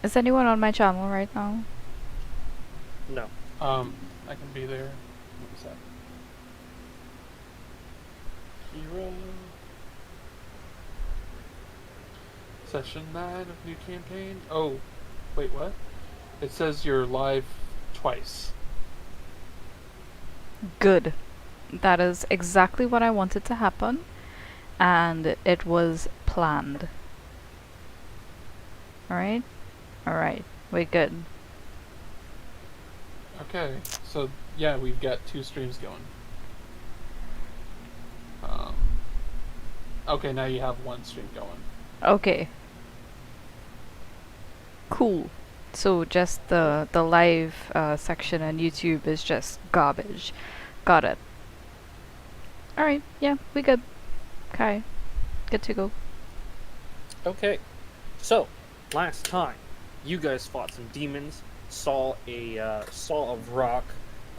Is anyone on my channel right now? No. I can be there. What's that? Hero. Session 9 of new campaign. Oh, wait, what? It says you're live twice. Good. That is exactly what I wanted to happen, and it was planned. Alright? Alright. We're good. Okay, so yeah, we've got 2 streams going. Okay, now you have 1 stream going. Okay. Cool. So just the live section on YouTube is just garbage. Got it. Alright, yeah, we good. Okay. Good to go. Okay. So, last time, you guys fought some demons, saw of rock,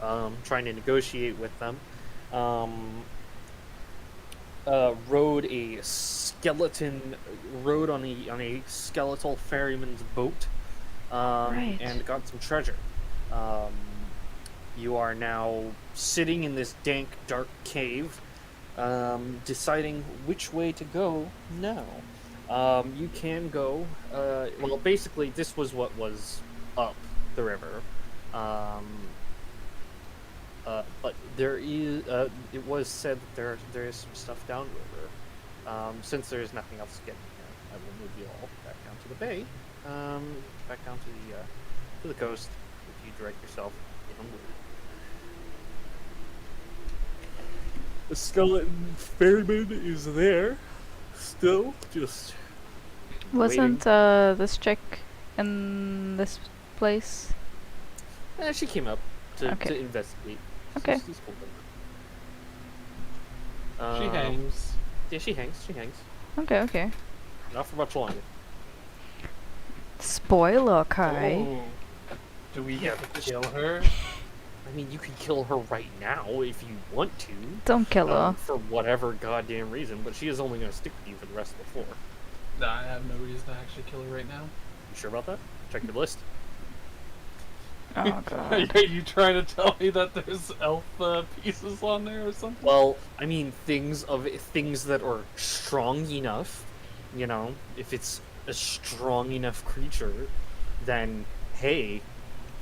trying to negotiate with them, rode on a skeletal ferryman's boat, Right. and got some treasure. You are now sitting in this dank, dark cave, deciding which way to go now. You can go. Well, basically, this was what was up the river. But there is. It was said that there is some stuff downriver. Since there is nothing else getting here, I will move you all back down to the bay. Back down to the coast. If you direct yourself inward. The skeleton ferryman is there, still just. Wasn't this chick in this place? She came up to Okay. investigate. Okay. She's cool. She hangs. Yeah, she hangs. She hangs. Okay, okay. Not for much longer. Spoiler, Kai. Oh. Do we get to kill her? I mean, you could kill her right now if you want to. Don't kill her. For whatever goddamn reason, but she is only going to stick with you for the rest of the floor. Nah, I have no reason to actually kill her right now. You sure about that? Check your list. Oh god. Are you trying to tell me that there's elf pieces on there or something? Well, I mean, things that are strong enough. You know, if it's a strong enough creature, then hey,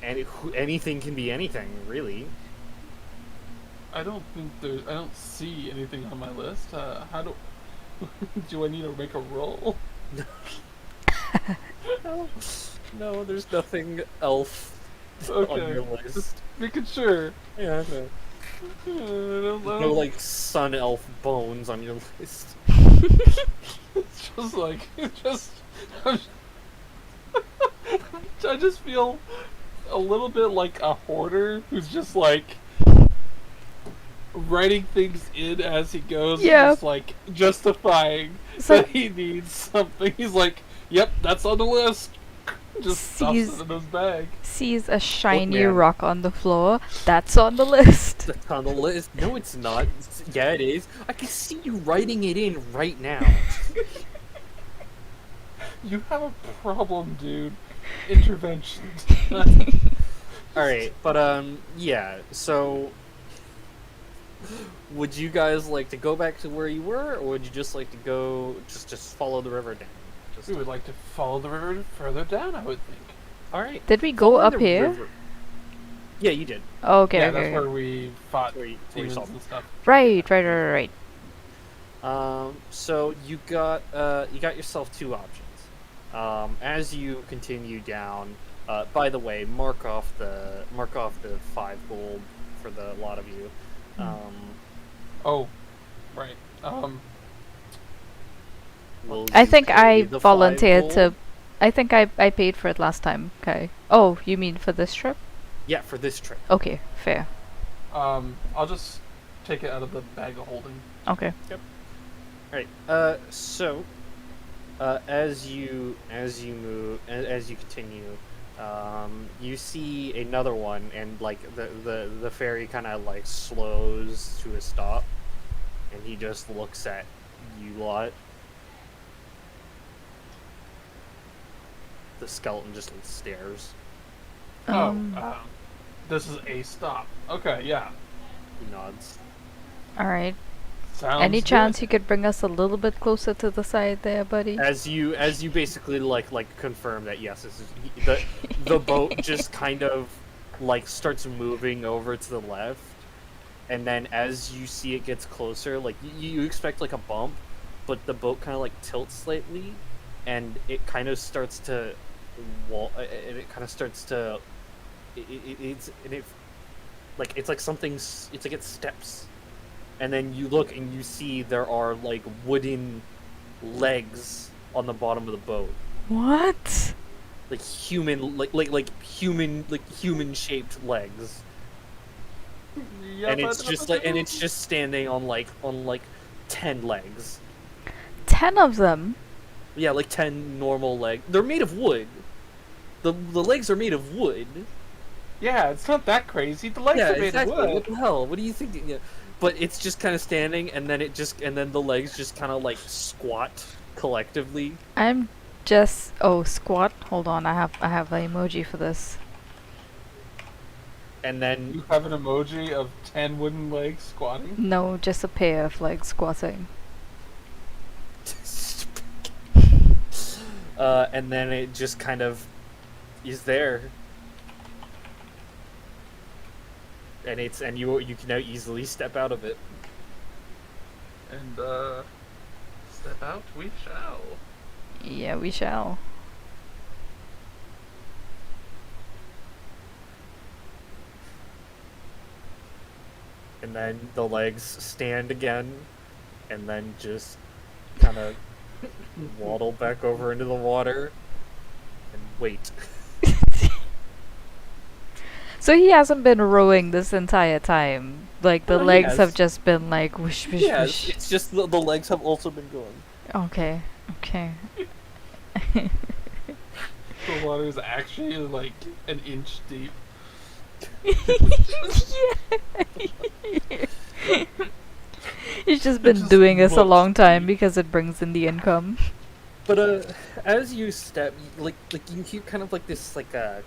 anything can be anything, really. I don't see anything on my list. How do... do I need to make a roll? No, there's nothing elf on your list. Just making sure. Yeah, no. No, like, sun elf bones on your list. It's just like, I just feel a little bit like a hoarder who's just like writing things in as he goes, Yeah. and just like justifying that he needs something. He's like, "Yep, that's on the list." Just stuffs it in his bag. Sees a shiny man. rock on the floor. That's on the list. That's on the list. No, it's not. Yeah, it is. I can see you writing it in right now. You have a problem, dude. Intervention. Alright, but, yeah, so... Would you guys like to go back to where you were, or would you just like to go, just follow the river down? We would like to follow the river further down, I would think. Alright. Did we go up here? Yeah, you did. Oh, okay, Yeah, okay. that's where we fought Where you demons saw and stuff. Right. So you got yourself 2 options. As you continue down, by the way, mark off the 5 gold for the lot of you. Oh, right. Will I you think pay I the 5 volunteered gold? to. I think I paid for it last time. Okay. Oh, you mean for this trip? Yeah, for this trip. Okay, fair. I'll just take it out of the bag of holding. Okay. Alright, so as you continue, you see another one, and like the ferry kind of like slows to a stop, and he just looks at you lot. the skeleton just like stares. This is a stop. Okay, yeah. He nods. Alright. Sounds Any good. chance you could bring us a little bit closer to the side there, buddy? As you basically like confirm that yes, this is the boat just kind of like starts moving over to the left, and then as you see it gets closer, like you expect like a bump, but the boat kind of like tilts slightly, and it kind of starts to it's like something's, it's like it steps, and then you look and you see there are like wooden legs on the bottom of the boat, What? like human human shaped legs, and it's just standing on like 10 legs. 10 of them? Yeah, like 10 normal legs. They're made of wood. The legs are made of wood. Yeah, it's not that crazy. The legs Yeah, are made exactly. of wood. What the hell? What do you think? Yeah. But it's just kind of standing, and then the legs just kind of like squat collectively. I'm just... Oh, squat? Hold on, I have an emoji for this. And then You have an emoji of 10 wooden legs squatting? No, just a pair of legs squatting. and then it just kind of is there. And you can now easily step out of it. And, step out we shall. Yeah, we shall. And then the legs stand again, and then just kind of waddle back over into the water and wait. So he hasn't been rowing this entire time. Like, the Well, he legs have has. just been like whoosh, whoosh, Yeah, whoosh. it's just the legs have also been going. Okay, okay. The water is actually like an inch deep. He's just been just doing this a looks long time deep. because it brings in the income. But as you step, like you hear kind of like this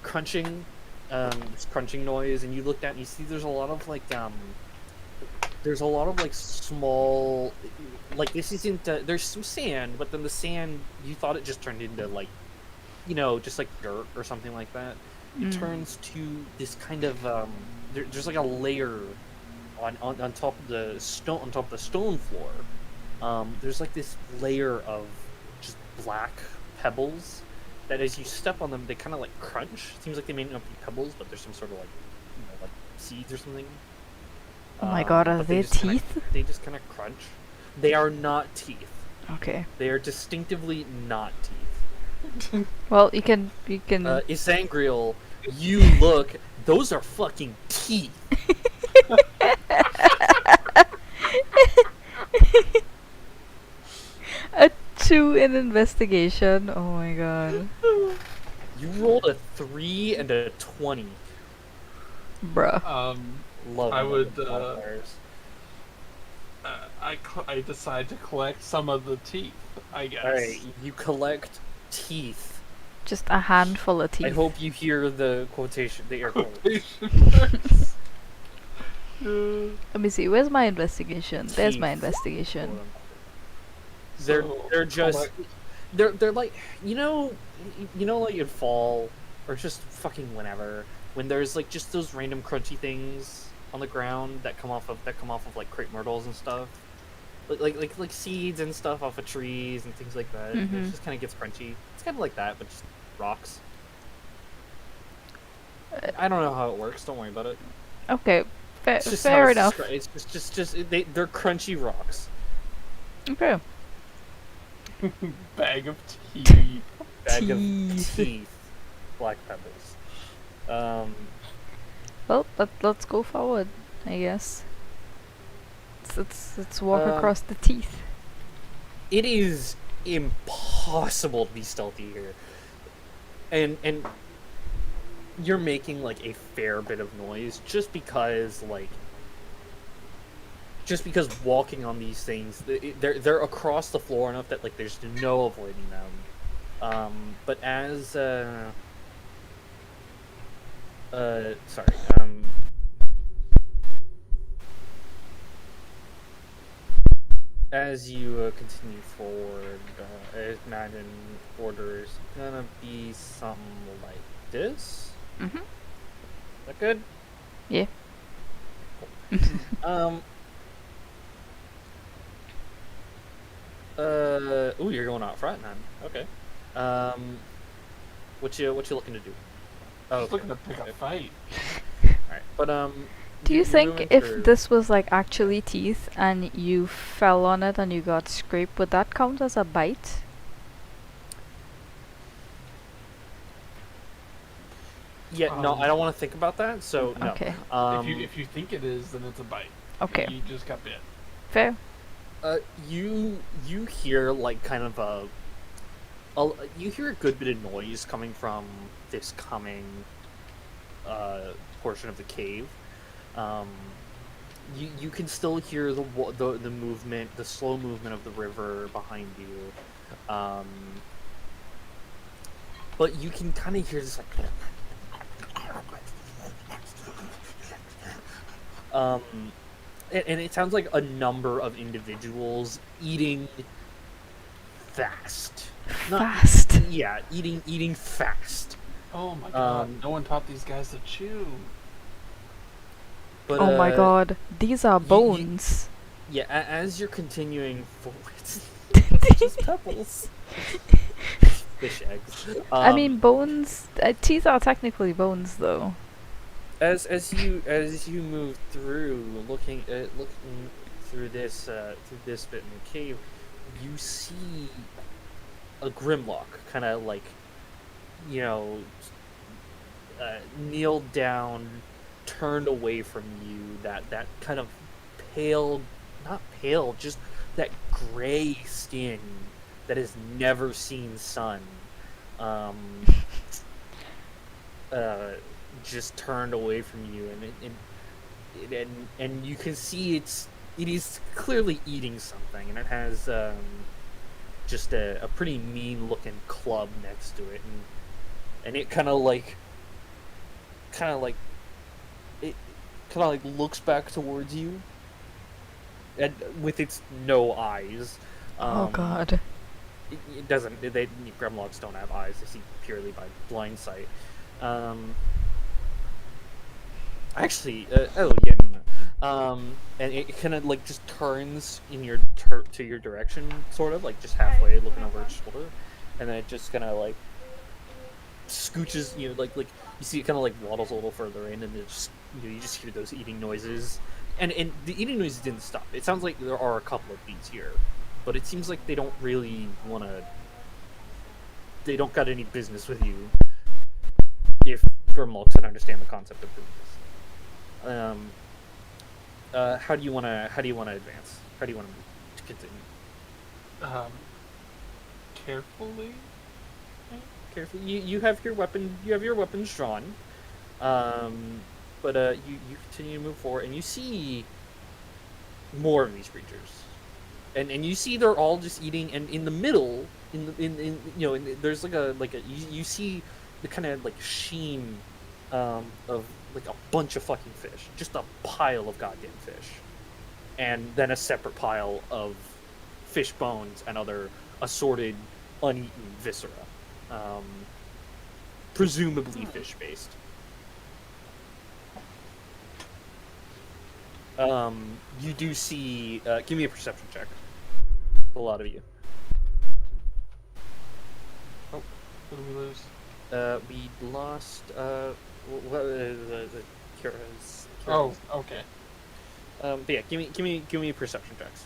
crunching, this crunching noise, and you look down and you see there's a lot of like small, like this isn't there's some sand, but then the sand, you thought it just turned into like, just like dirt or something like that. It turns to this kind of there's like a layer on top of the stone floor. There's like this layer of just black pebbles that as you step on them, they kind of like crunch. Seems like they may not be pebbles, but there's some sort of like, like seeds or something. Oh my god, are but they just kinda- teeth? they just kind of crunch. They are not teeth. Okay. They are distinctively not teeth. Well, you can Isangriel, you look, those are fucking teeth. a 2 in investigation. Oh my god. You rolled a 3 and a 20. Bruh. Love I would, modifiers. I decide to collect some of the teeth, I guess. Alright, you collect teeth. Just a handful of teeth. I hope you hear the quotation, the air quotes. Quotation marks. Let me see, where's my investigation? There's my Teeth. investigation. They're So, just collect- they're like like in fall or just fucking whenever when there's like just those random crunchy things on the ground that come off of like crepe myrtles and stuff, like seeds and stuff off of trees and things like that. It just kind of gets crunchy. It's kind of like that, but just rocks. I don't know how it works. Don't worry about it. Okay, It's just how fair it's enough. It's they're crunchy rocks. Okay. Bag of teeth. Bag of Teeth. teeth. Black pebbles. Well, let's go forward, I guess. Let's walk across the teeth. It is impossible to be stealthy here, and you're making like a fair bit of noise just because walking on these things, they're across the floor enough that like there's no avoiding them. But as sorry, as you continue forward, I imagine order is gonna be something like this. Mhm. That good? Yeah. Um. Ooh, you're going out front, man. Okay. What you looking to do? Oh, Just looking to pick a fight. All right. But Do you you're think moving if through. this was like actually teeth and you fell on it and you got scraped, would that count as a bite? Yeah, no, I don't want to think about that. So no. Okay. If you think it is, then it's a bite. Okay. You just got bit. Fair. You hear like kind of you hear a good bit of noise coming from this coming portion of the cave. Um, you can still hear the movement, the slow movement of the river behind you. But you can kind of hear this like and it sounds like a number of individuals eating fast. Fast. Yeah, eating fast. Oh my god! No one taught these guys to chew. But Oh my god. These are you- bones. yeah, as you're continuing forward, just pebbles, fish eggs. I mean, bones. Teeth are technically bones, though. As you move through, looking through this bit in the cave, you see a Grimlock kind of like, you know, kneeled down, turned away from you. That kind of pale, not pale, just that gray skin that has never seen sun. Um, just turned away from you, and you can see it is clearly eating something, and it has just a pretty mean looking club next to it, and it kind of like it kind of like looks back towards you, and with its no eyes. Oh god. It doesn't. Gremlocks don't have eyes. They see purely by blind sight. Actually, oh yeah, and it kind of like just turns in your to your direction, sort of like just halfway, looking over its shoulder, and then it just kind of like scooches, like you see it kind of like waddles a little further in, and it just you just hear those eating noises, and the eating noises didn't stop. It sounds like there are a couple of these here, but it seems like they don't really want to. They don't got any business with you. If Grimlocks can understand the concept of business. How do you want to advance? How do you want to continue? Carefully. Carefully. You have your weapon. You have your weapons drawn. But you continue to move forward, and you see more of these creatures, and you see they're all just eating, and in the middle, there's like a you see the kind of like sheen of like a bunch of fucking fish, just a pile of goddamn fish, and then a separate pile of fish bones and other assorted uneaten viscera, presumably fish based. You do see. Give me a perception check. A lot of you. Oh, what did we lose? We lost. The Kira's. Oh, okay. But yeah, give me perception checks.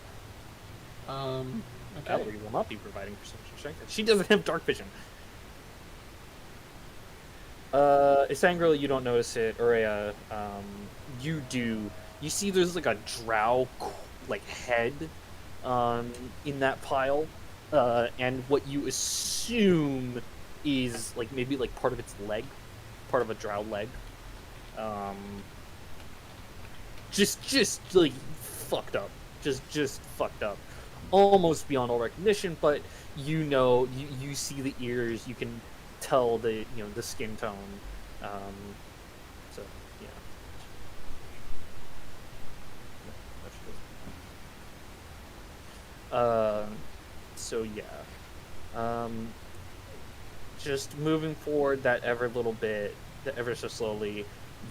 Okay. Valerie will not be providing perception checks. She doesn't have dark vision. Isangro, you don't notice it, or you do. You see, there's like a drow like head, in that pile, and what you assume is like maybe like part of its leg, part of a drow leg. Just like fucked up, just fucked up. almost beyond all recognition, but you see the ears, you can tell the skin tone. Um, so yeah. So yeah. Um, just moving forward that ever so slowly,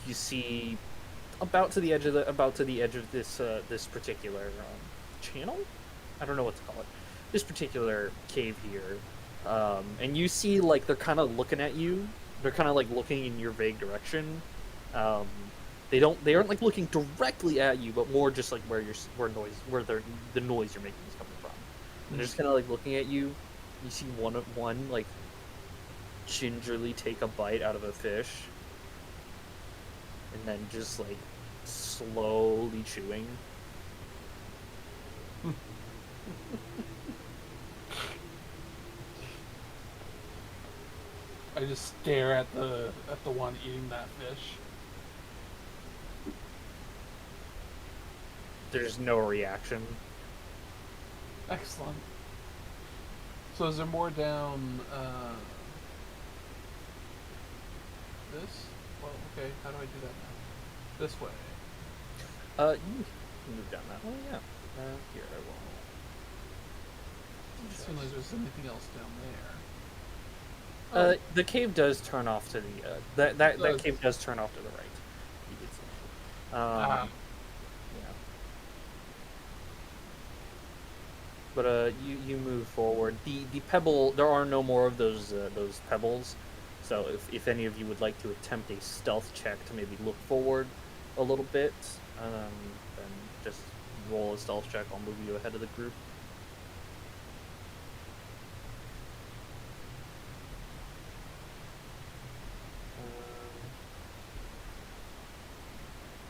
you see about to the edge of this particular channel. I don't know what to call it. This particular cave here, and you see like they're kind of looking at you. They're kind of like looking in your vague direction. Um, they aren't like looking directly at you, but more just like where the noise you're making is coming from. And they're just kind of like looking at you. You see one like gingerly take a bite out of a fish, and then just like slowly chewing. I just stare at the one eating that fish. There's no reaction. Excellent. So is there more down this? Well, okay, how do I do that now? This way. You can move down that way, yeah. Here I will. Doesn't seem like there's anything else down there. The cave does turn off to the that cave does turn off to the right. You did say. Yeah. But you move forward. The pebble. There are no more of those pebbles. So if any of you would like to attempt a stealth check to maybe look forward a little bit, then just roll a stealth check. I'll move you ahead of the group.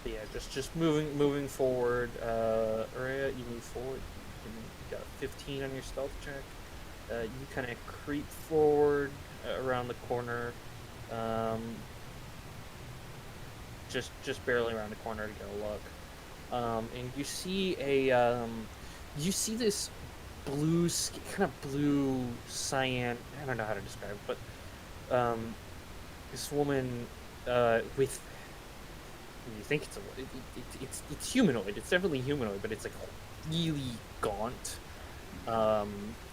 But yeah, just moving forward. Araya, you move forward. You got a 15 on your stealth check. You kind of creep forward around the corner, just barely around the corner to get a look. And you see this kind of blue cyan. I don't know how to describe it, but this woman with. You think it's humanoid. It's definitely humanoid, but it's like really gaunt.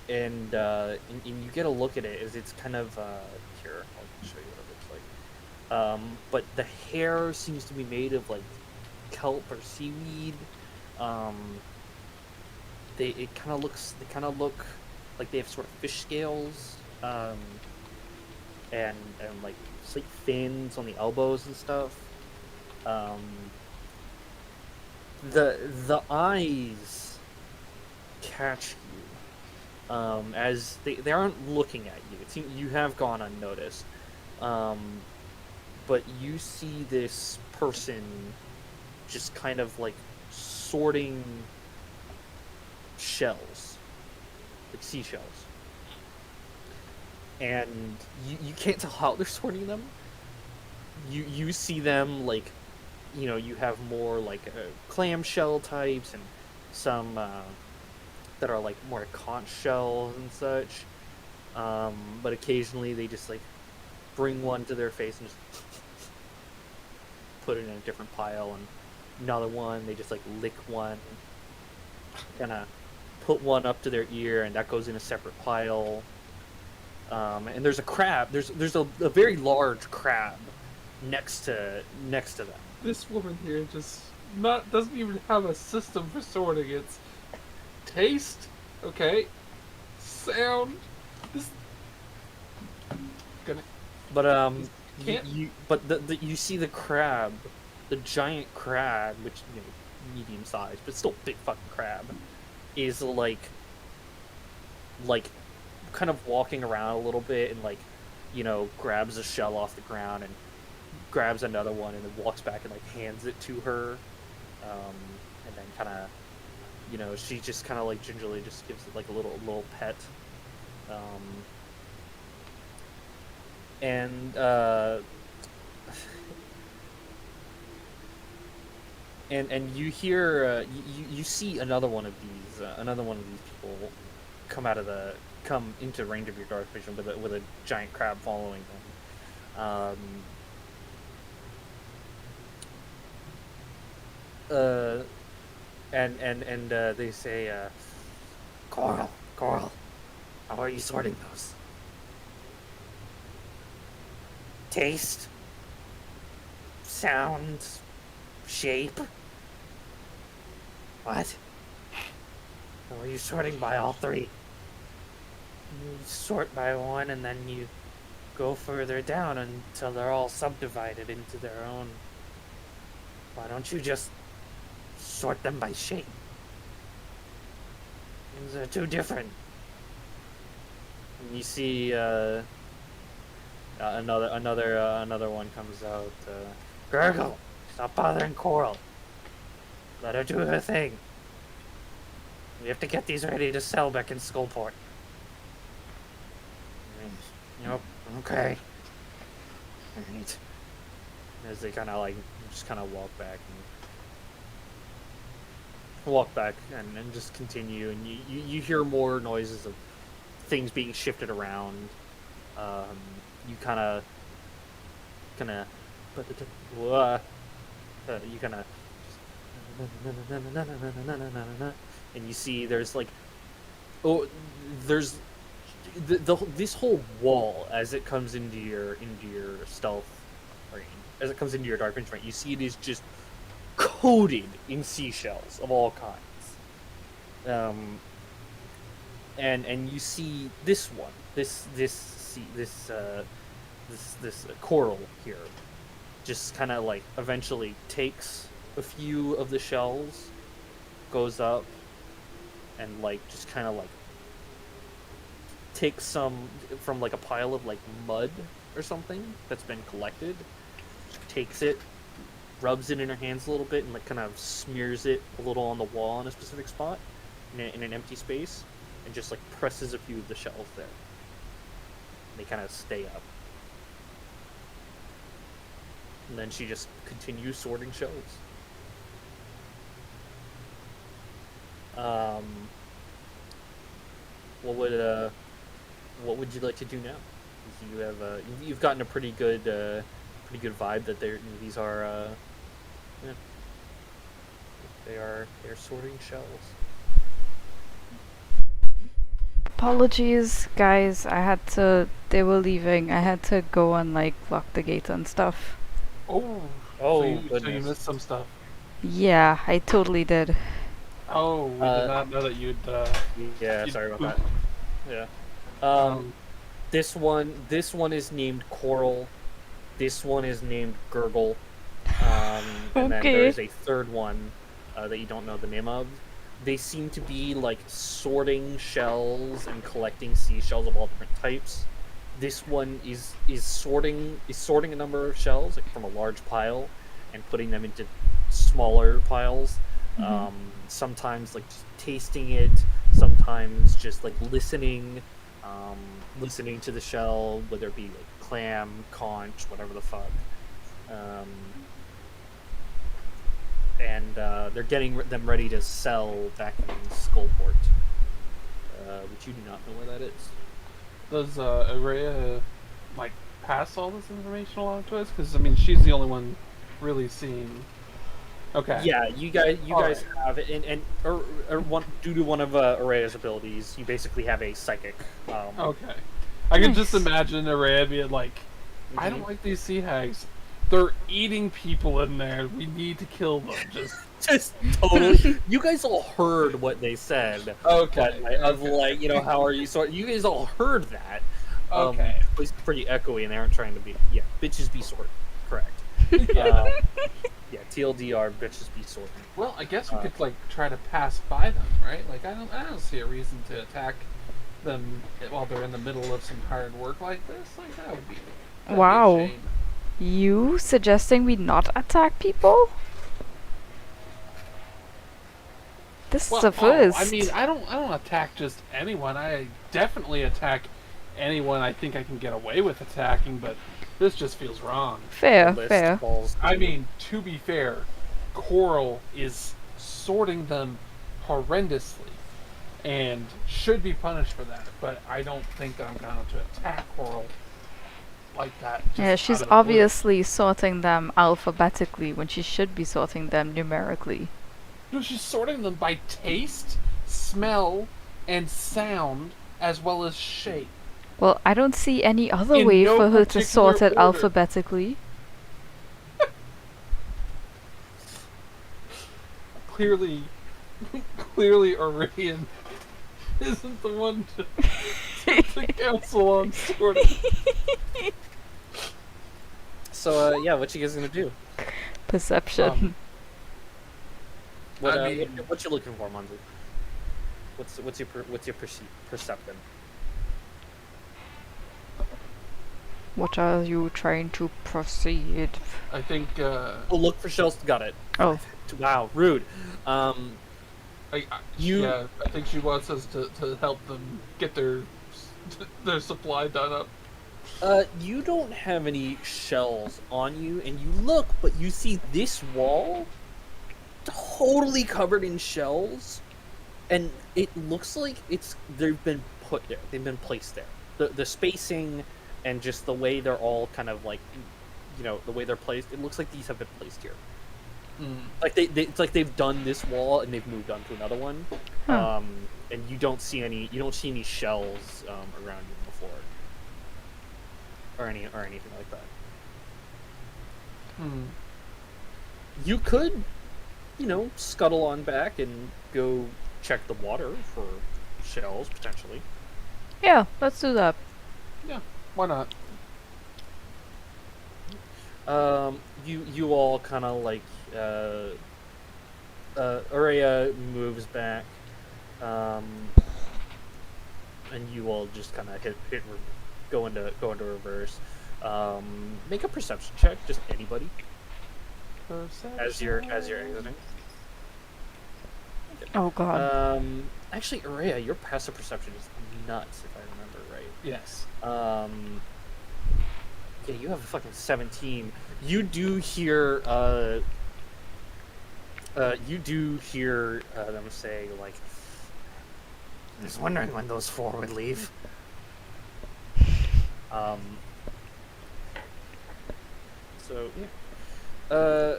And you get a look at it as it's kind of here. I'll show you what it looks like. But the hair seems to be made of like kelp or seaweed. They kind of look like they have sort of fish scales. And like slight fins on the elbows and stuff. The eyes catch you as they aren't looking at you. It seems you have gone unnoticed, but you see this person just kind of like sorting shells, like seashells, and you can't tell how they're sorting them. You see them like, you have more like clamshell types and some that are like more conch shells and such. But occasionally they just like bring one to their face and just put it in a different pile, and another one they just like lick one, kind of put one up to their ear, and that goes in a separate pile. And there's a crab. There's a very large crab next to them. This woman here just doesn't even have a system for sorting. It's taste, okay, sound. This gonna. But Can't. you see the crab, the giant crab, which medium sized, but still big fucking crab, is like kind of walking around a little bit and like grabs a shell off the ground and grabs another one and then walks back and like hands it to her, and then kind of she just kind of like gingerly just gives it like a little pet, and and you hear you see another one of these people come into range of your dark vision with a giant crab following them. Uh, and they say, Coral, how are you sorting those? Taste, sound, shape. What? Or are you sorting by all three? You sort by one and then you go further down until they're all subdivided into their own. Why don't you just sort them by shape? These are too different. And you see another one comes out. Gurgle, stop bothering Coral. Let her do her thing. We have to get these ready to sell back in Skullport. Yep. Okay. Alright. As they kind of like just kind of walk back and just continue, and you hear more noises of things being shifted around. You kind of you kind of and you see there's like there's this whole wall as it comes into your stealth range, as it comes into your dark range, right? You see it is just coated in seashells of all kinds. And you see this one, this coral here, just kind of like eventually takes a few of the shells, goes up, and like just kind of like takes some from like a pile of like mud or something that's been collected, takes it, rubs it in her hands a little bit, and like kind of smears it a little on the wall in a specific spot in an empty space, and just like presses a few of the shells there. And they kind of stay up. And then she just continues sorting shells. What would you like to do now? You have you've gotten a pretty good vibe that these are yeah, they're sorting shells. Apologies, guys. They were leaving. I had to go and like lock the gate and stuff. Oh, Oh, so you goodness. missed some stuff. Yeah, I totally did. Oh, we did not know that you'd. Yeah, you'd sorry about poop. that. Yeah. This one is named Coral. This one is named Gurgle. And then Okay. there is a third one that you don't know the name of. They seem to be like sorting shells and collecting seashells of all different types. This one is sorting a number of shells like, from a large pile and putting them into smaller piles. Mhm. Sometimes like just tasting it, sometimes just like listening to the shell, whether it be like clam, conch, whatever the fuck. And they're getting them ready to sell back in Skullport, which you do not know where that is. Does Araya like pass all this information along to us? Because I mean, she's the only one really seeing. Okay. Yeah, you guys Alright. have it, and due to one of Araya's abilities, you basically have a psychic. Okay. I can just Nice. imagine Araya being like, I don't like these sea hags. They're eating people in there. We need to kill them. Just totally. You guys all heard what they said. Okay. But, of like, how are you? So you guys all heard that. Okay. It's pretty echoey, and they aren't trying to be. Yeah, bitches be sorted. Correct. Yeah. Yeah, TLDR, bitches be sorted. Well, I guess we could like try to pass by them, right? Like I don't see a reason to attack them while they're in the middle of some hard work like this. Like that'd be a Wow. shame. You suggesting we not attack people? This is Well, a first. I mean, I don't attack just anyone. I definitely attack anyone I think I can get away with attacking, but this just feels wrong. fair, List fair. falls I through. mean, to be fair, Coral is sorting them horrendously and should be punished for that. But I don't think I'm going to attack Coral like that Yeah, just out she's of the blue. obviously sorting them alphabetically when she should be sorting them numerically. No, she's sorting them by taste, smell, and sound, as well as shape. Well, I don't see any other In way no for her to particular sort it order. alphabetically. Clearly, Orion isn't the one to counsel on sorting. So yeah, what you guys gonna do? Perception. What I mean- what you looking for, Monzi? What's your perception? What are you trying to proceed? I think Oh, look for shells. Got it. Oh, Wow, rude. You yeah, I think she wants us to help them get their supply done up. you don't have any shells on you, and you look, but you see this wall totally covered in shells, and it looks like they've been put there. They've been placed there. The spacing and just the way they're all kind of like, the way they're placed. It looks like these have been placed here. Like it's like they've done this wall and they've moved on to another one. Huh. And you don't see any shells around you before, or anything like that. You could, scuttle on back and go check the water for shells potentially. yeah, let's do that. Yeah, why not? You all kind of like Aurea moves back, and you all just kind of go into reverse. Make a perception check, just anybody, as you're exiting. Oh god. Actually, Aurea, your passive perception is nuts, if I remember right. Yes. Yeah, you have a fucking 17. You do hear them say, like, I was wondering when those four would leave. So yeah.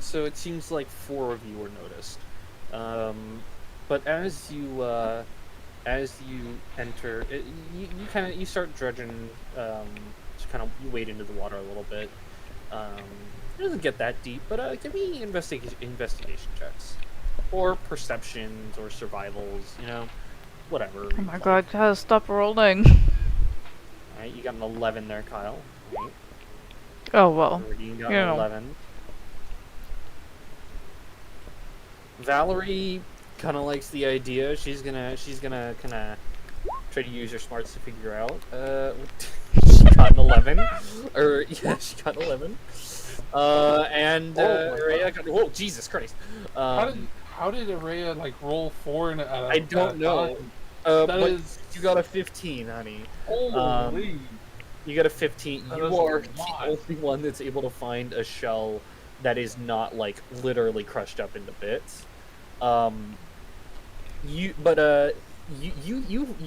So it seems like four of you were noticed. But as you enter, you start dredging. Just kind of you wade into the water a little bit. It doesn't get that deep, but give me investigation checks, or perceptions, or survivals. Whatever. Oh my god, guys, stop rolling. All right, you got an 11 there, Kyle. Right. Oh well. You got you an know. 11. Valerie kind of likes the idea. She's gonna kind of try to use her smarts to figure out. She got an 11, or yeah, she got an 11. And Rhea got, oh Jesus Christ! How did Aurea like roll 4 in a I don't know. That But is you got a 15, honey. holy. You got a 15. That You is a are lot. the only one that's able to find a shell that is not like literally crushed up into bits. You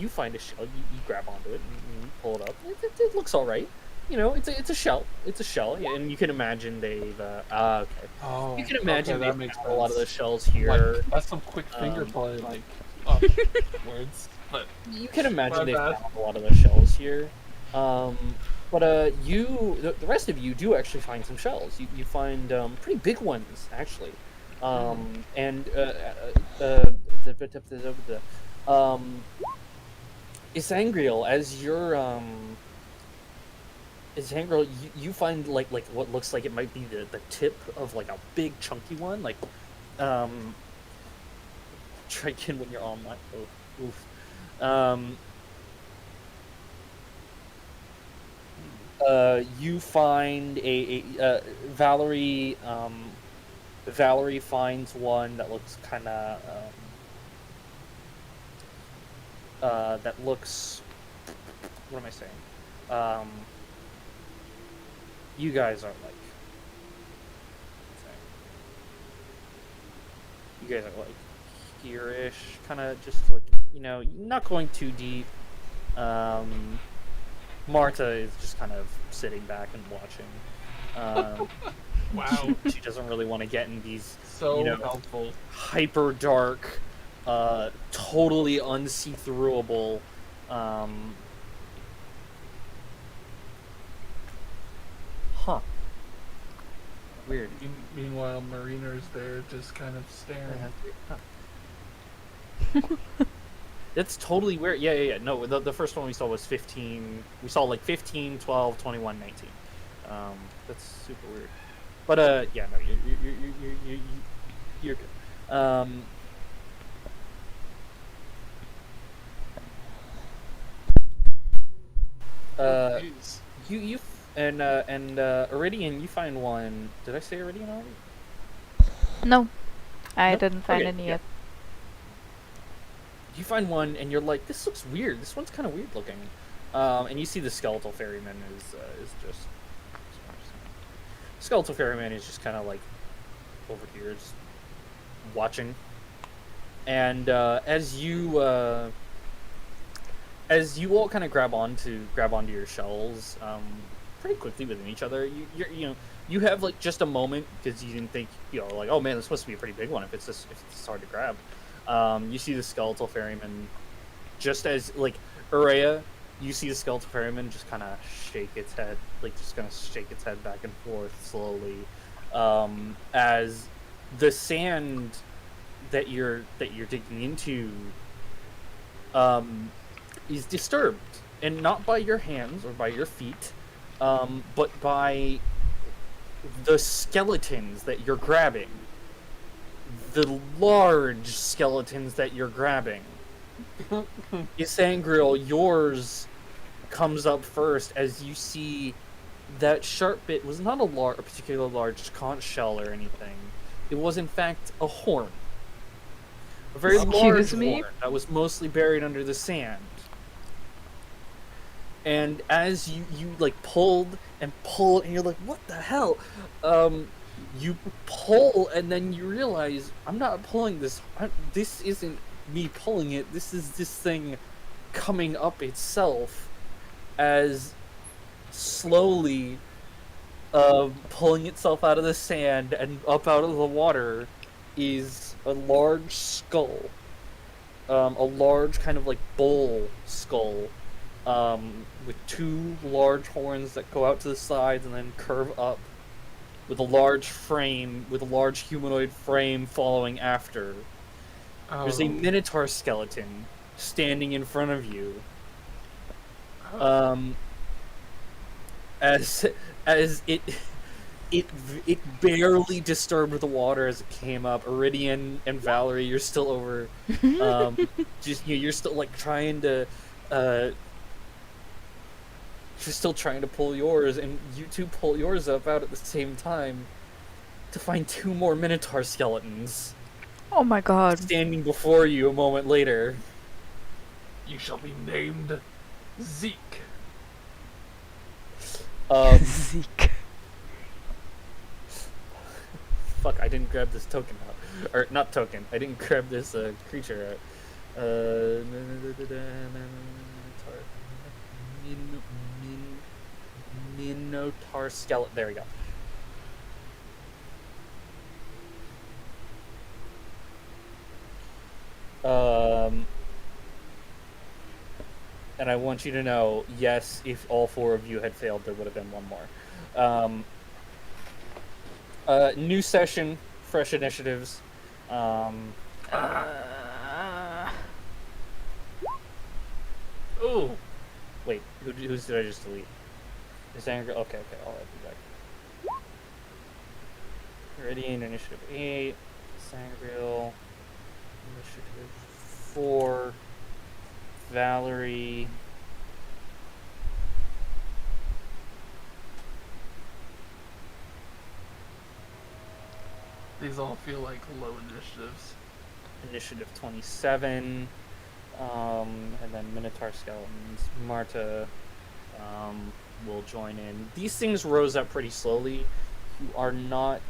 find a shell. You grab onto it and you pull it up. It looks all right. It's a shell. It's a shell, and you can imagine they've. Okay. Oh, You can imagine okay, they've that makes found a lot of the sense. shells here. Like, that's some quick finger Um, play, like words. But You can imagine My they've bad. found a lot of the shells here. But the rest of you do actually find some shells. You find pretty big ones actually. And Isangriel, as you're Isangriel, you find like what looks like it might be the tip of like a big chunky one, like try again when you're online. Oh, oof. You find Valerie. Valerie finds one that looks kind of. That looks. What am I saying? You guys are like you guys are like here-ish, kind of just like, not going too deep. Marta is just kind of sitting back and watching. Wow. She doesn't really want to get in these, So helpful. hyper dark, totally unsee-throughable, huh. Weird. Meanwhile, Marina's there just kind of staring. Huh. It's totally weird. Yeah. No, the first one we saw was 15. We saw like 15, 12, 21, 19. That's super weird. But yeah, no, you're good. Uh, Jeez. you and Iridian, you find one. Did I say Iridian already? No, I Nope. didn't find Okay, any yeah. yet. You find one, and you're like, this looks weird. This one's kind of weird looking. And you see the skeletal ferryman is just. Skeletal ferryman is just kind of like over here, just watching. And as you all kind of grab onto your shells, pretty quickly within each other, you have like just a moment because you didn't think, like, oh man, this supposed to be a pretty big one if it's this hard to grab. You see the skeletal ferryman, just as like Urea, you see the skeletal ferryman just kind of shake its head, like just kind of shake its head back and forth slowly, as the sand that you're digging into is disturbed, and not by your hands or by your feet, but by the skeletons that you're grabbing. The large skeletons that you're grabbing. Isangriel, yours comes up first as you see that sharp bit was not a particularly large conch shell or anything. It was in fact a horn. A very large Excuse me? horn that was mostly buried under the sand. And as you like pulled and you're like, what the hell? You pull and then you realize, I'm not pulling this. This isn't me pulling it. This is this thing coming up itself, as slowly pulling itself out of the sand and up out of the water is a large skull. A large kind of like bull skull, with two large horns that go out to the sides and then curve up, with a large frame, with a large humanoid frame following after. Oh. There's a minotaur skeleton standing in front of you. Oh. As it barely disturbed the water as it came up. Iridian and Valerie, you're still over. You're still like trying to. You're still trying to pull yours, and you two pull yours up out at the same time to find two more minotaur skeletons Oh my god. standing before you a moment later. You shall be named Zeke. Zeke. Fuck, I didn't grab this token out. Or, not token, I didn't grab this creature out. Minotaur skeleton. There we go. And I want you to know, yes, if all four of you had failed, there would have been one more. New session, fresh initiatives. Ooh. Wait, who's did I just delete? Is angry? Okay, I'll add you back. Meridian, initiative 8. Sangreal, initiative 4. Valerie. These all feel like low initiatives. Initiative 27. And then Minotaur Skeletons. Marta will join in. These things rose up pretty slowly. You are not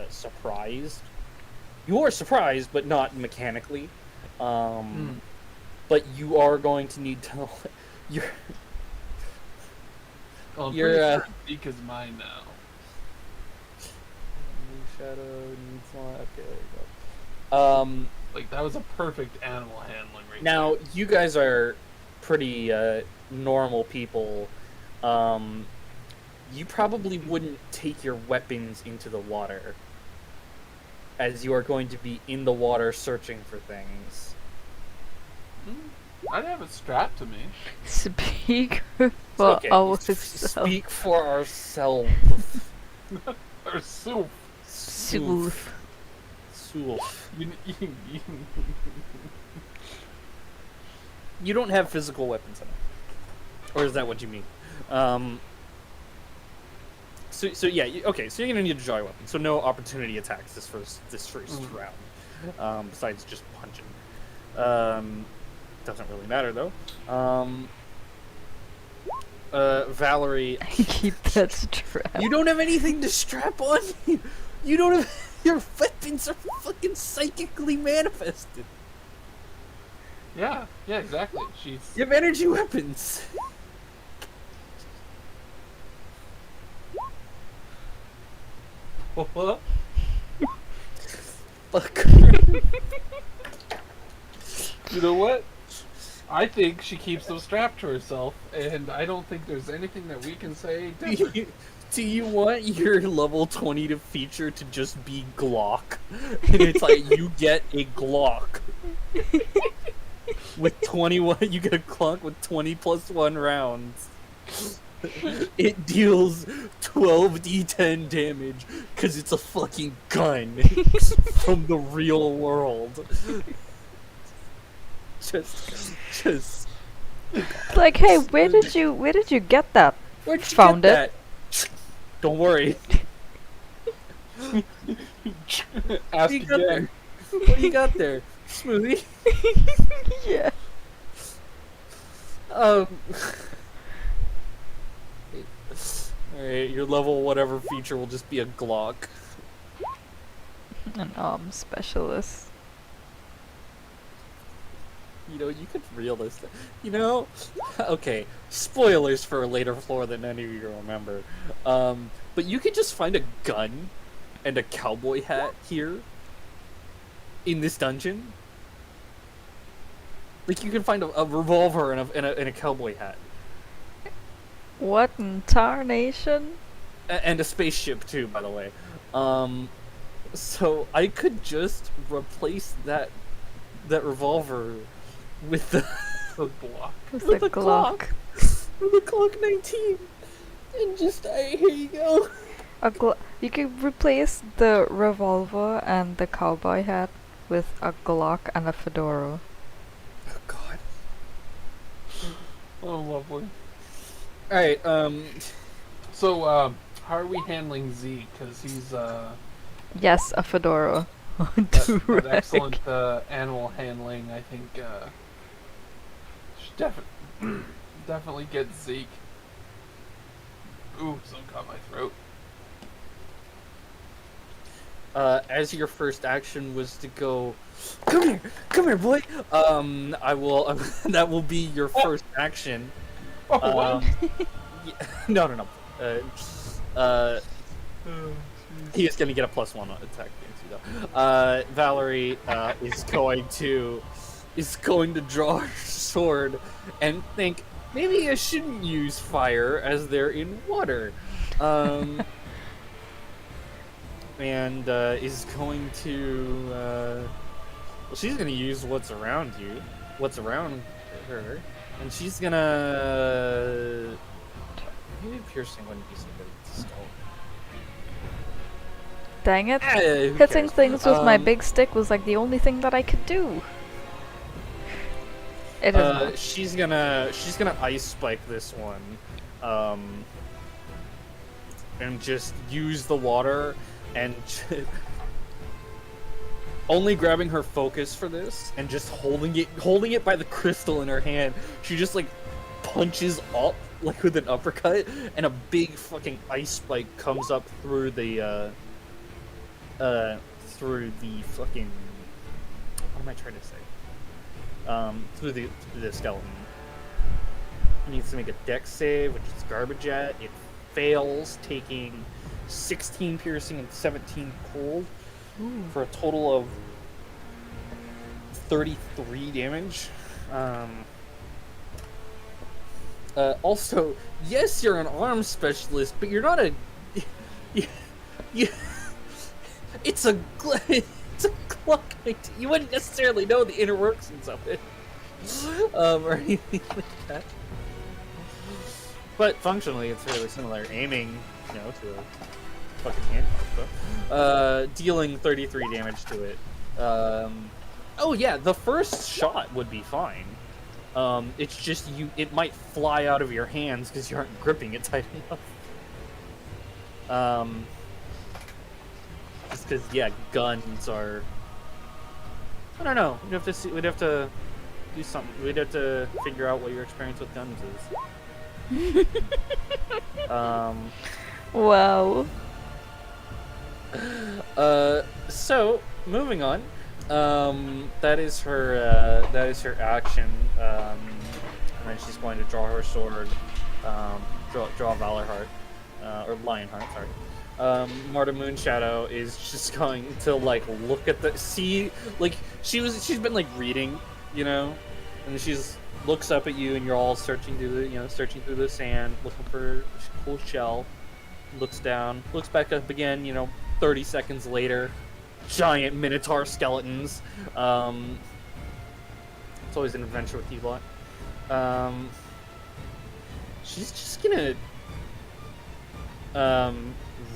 surprised You are surprised, but not mechanically. But you are going to need to. You're. Well, I'm You're, pretty sure Zeke is mine now. Shadow needs one. Okay, there you go. Like, that was a perfect animal handling right Now there. you guys are pretty normal people. You probably wouldn't take your weapons into the water, as you are going to be in the water searching for things. I'd have it strapped to me. Speak for Okay, ourselves. speak for ourselves. Or soup. Sooth. Soof. You, You don't have physical weapons in it, or is that what you mean? So yeah, okay. So you're gonna need to draw your weapon. So no opportunity attacks this first round, besides just punching. Doesn't really matter though. Valerie, Keep that strap. you don't have anything to strap on you. You don't have your weapons are fucking psychically manifested. yeah, exactly. She's. You have energy weapons. What? Fuck. You know what? I think she keeps them strapped to herself, and I don't think there's anything that we can say different. Do you want your level 20 to feature to just be Glock? And it's like you get a Glock with 21. You get a Glock with 20 plus 1 rounds. It deals 12d10 damage because it's a fucking gun from the real world. Just Like, hey, where did you get that? where'd you Found get that? Don't worry. Ask What do you got again. there? What do you got there? Smoothie? Yeah. Alright, your level whatever feature will just be a Glock. An arm specialist. You know, you could reel this. You know, okay. Spoilers for a later floor that none of you remember. But you could just find a gun and a cowboy hat here in this dungeon. Like you can find a revolver and a cowboy hat What in tarnation? and a spaceship too, by the way. So I could just replace that revolver with the Block. With with a a Glock. with a Glock 19, and just here you go. You could replace the revolver and the cowboy hat with a Glock and a fedora. Oh God. Oh, lovely. All right. So, how are we handling Z? Because he's Yes, a fedora. got excellent animal handling. I think should definitely get Zeke. Ooh, something caught my throat. As your first action was to go, come here, boy. I will. That will be your first action. Oh, what? Yeah, no. He is going to get a +1 on attack against you, though. Valerie is going to draw her sword and think maybe I shouldn't use fire as they're in water. And is going to well, she's gonna use what's around her, and she's gonna maybe piercing wouldn't be so good with the skull. Dang it. Who Hitting cares? things with my big stick was like the only thing that I could do. It is not. She's gonna ice spike this one, and just use the water and only grabbing her focus for this and just holding it by the crystal in her hand. She just like punches up like with an uppercut, and a big fucking ice spike comes up through the through the fucking. What am I trying to say? Through the skeleton. It needs to make a dex save, which is garbage at. It fails, taking 16 piercing and 17 cold for a total of 33 damage. Also, yes, you're an arms specialist, but you're not a. You, it's a Glock. You wouldn't necessarily know the inner workings of it, or anything like that. But functionally, it's fairly similar. Aiming, to a fucking hand crossbow. Dealing 33 damage to it. Oh yeah, the first shot would be fine. It's just it might fly out of your hands because you aren't gripping it tight enough. Just because, yeah, guns are. I don't know. We'd have to do something. We'd have to figure out what your experience with guns is. Wow. So moving on. That is her action. And then she's going to draw her sword. Draw Valorheart, or Lionheart. Sorry. Marta Moonshadow is just going to look at she's been reading, and she's looks up at you, and you're all searching through the sand, looking for a cool shell. Looks down, looks back up again. 30 seconds later, giant Minotaur skeletons. It's always an adventure with you lot. She's just gonna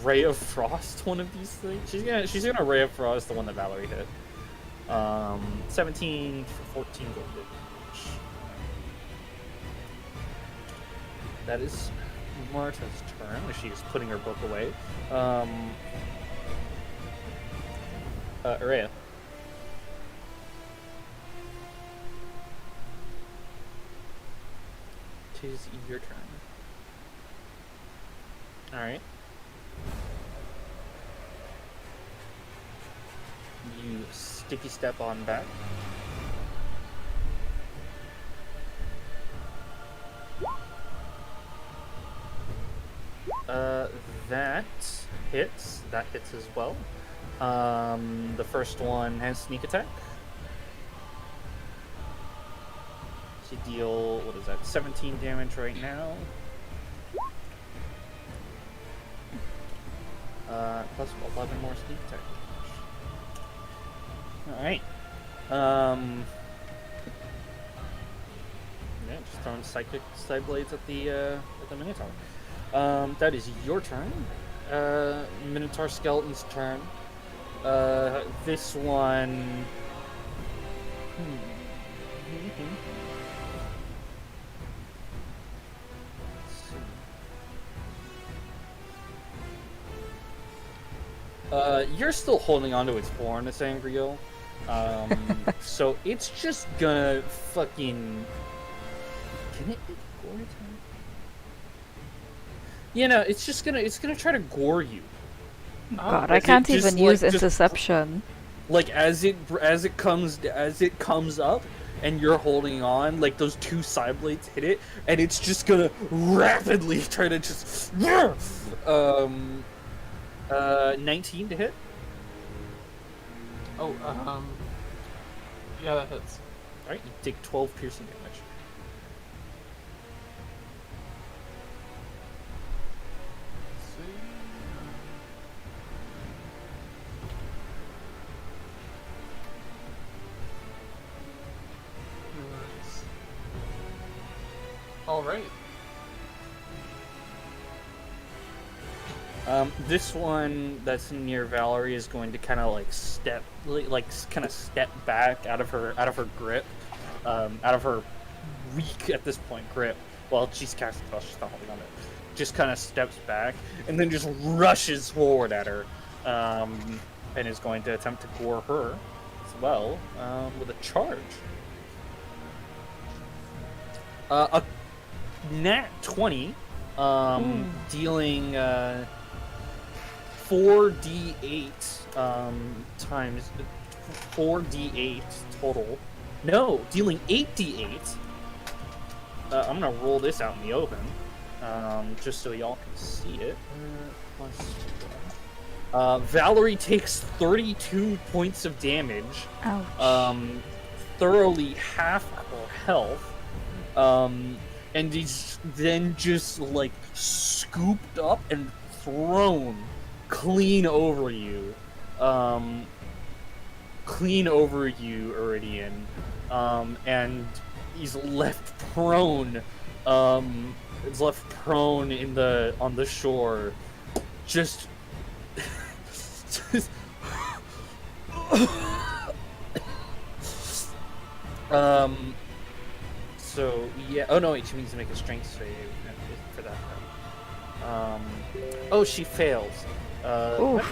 Ray of Frost one of these things. She's gonna Ray of Frost the one that Valerie hit. 17 for 14 gold damage. That is Marta's turn. She's putting her book away. Araya. Tis your turn. Alright. You sticky step on back. That hits. That hits as well. The first one has sneak attack. She deal, 17 damage right now. Plus 11 more sneak attack damage. Alright. Yeah, just throwing psychic side blades at the Minotaur. That is your turn. Minotaur Skeleton's turn. This one. You're still holding onto its horn, Sangreal. So it's just gonna fucking. Can it be gore time? It's gonna try to gore you. God, I can't even use interception. As it comes up, and you're holding on, those two side blades hit it, and it's just gonna rapidly try to just 19 to hit. Oh, yeah, that hits. All right, you take 12 piercing damage. All right. This one that's near Valerie is going to kind of step back out of her grip, out of her weak at this point grip. Well, she's casting spell, she's not holding on to it. Just kind of steps back and then just rushes forward at her, and is going to attempt to gore her as well with a charge. A nat 20, dealing 4d8 times 4d8 total. No, dealing 8d8. I'm gonna roll this out in the open, just so y'all can see it. Valerie takes 32 points of damage. Ouch. Thoroughly half her health. And he's then just like scooped up and thrown clean over you. Iridian. And he's left prone. Is left prone on the shore. Just So yeah. Oh no, wait. She needs to make a strength save for that. Oh, she fails. Oof.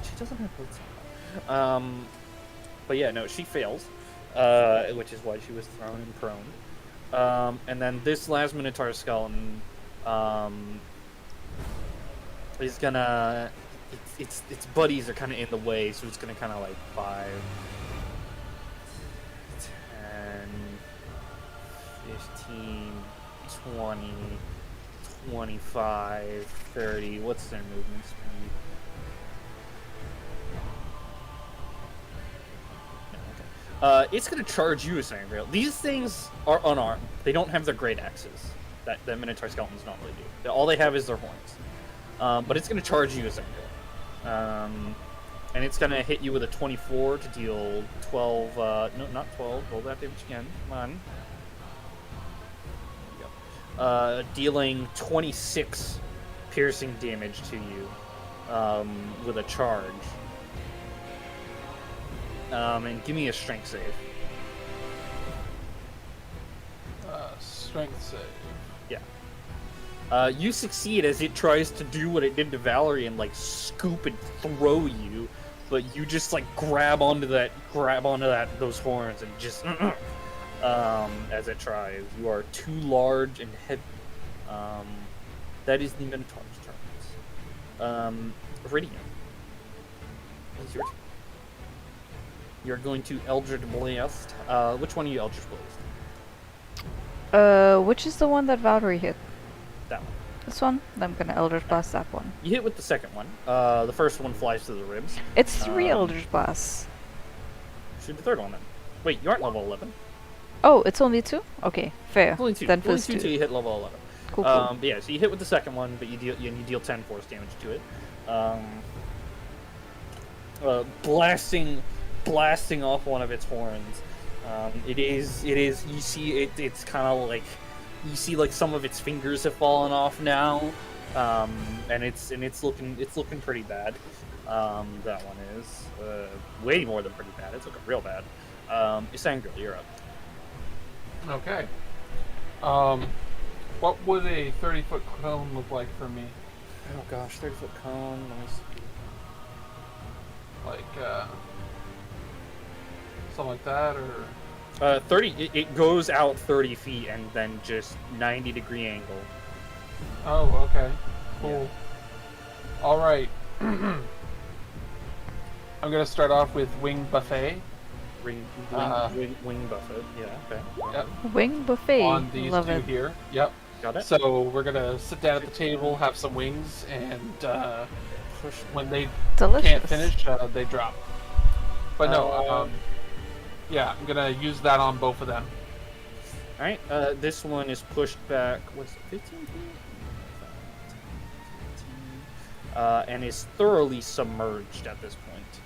She doesn't have boots. But yeah, no, she fails. Which is why she was thrown and prone. And then this last Minotaur skeleton, is gonna. Its buddies are kind of in the way, so it's gonna kind of like 5, 10, 15, 20, 25, 30. What's their movement speed? It's gonna charge you a Sangreal. These things are unarmed. They don't have their great axes that the Minotaur skeletons normally do. All they have is their horns. But it's gonna charge you a Sangreal. And it's gonna hit you with a 24 to deal 12. No, not 12. Roll that damage again. Come on. There you go. Dealing 26 piercing damage to you with a charge. And give me a strength save. Strength save. Yeah. You succeed as it tries to do what it did to Valerie and like scoop and throw you, but you just like grab onto those horns and just as it tries. You are too large and heavy. That is the Minotaur's turn. Iridian. It's your turn. You're going to Eldritch Blast. Which one are you Eldritch Blast? Which is the one that Valerie hit? That one. This one? I'm gonna Eldritch Blast that one. You hit with the second one. The first one flies to the ribs. It's 3 Eldritch Blasts. Shoot the third one then. Wait, you aren't level 11. Oh, it's only 2? Okay, fair. Only 2. Then Only plus 2 2. till you hit level 11. Cool, But yeah, so you hit with the second one, but you deal 10 force damage to it. Blasting off one of its horns. It is. You see it's kind of like you see like some of its fingers have fallen off now, and it's looking pretty bad. That one is way more than pretty bad. It's looking real bad. Sangreal, you're up. Okay. What would a 30-foot cone look like for me? Oh gosh, 30-foot cone. Let me see. Like, something like that, or 30. It goes out 30 feet and then just 90-degree angle. oh, okay, cool. Yeah. All right. I'm gonna start off with wing buffet. Wing buffet. Yeah. Okay. Yep. Wing buffet. On these Love two it. here. Yep. Got it. So we're gonna sit down at the table, have some wings, and when they Delicious. can't finish, they drop. But no, yeah, I'm gonna use that on both of them. All right. This one is pushed back. What's it? 15 feet? And is thoroughly submerged at this point,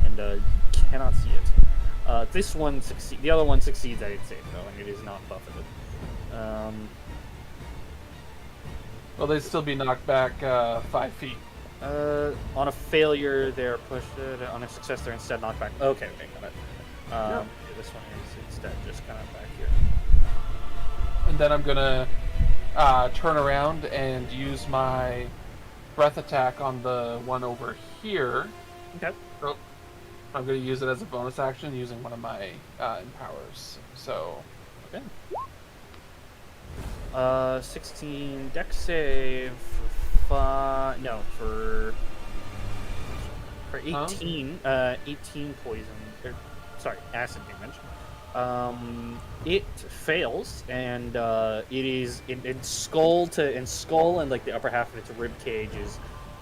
and cannot see it. This one succeeds. The other one succeeds at its save though, and it is not buffeted. Well, they'd still be knocked back 5 feet. On a failure, they're pushed. On a success, they're instead knocked back. Okay, got it. Yeah, this one is instead just kind of back here. And then I'm gonna turn around and use my breath attack on the one over here. Okay. Oh, I'm gonna use it as a bonus action using one of my empowers. So. Okay. 16 dex save for For Huh? 18 poison, or sorry, acid damage. It fails, and it is in skull and like the upper half of its rib cage is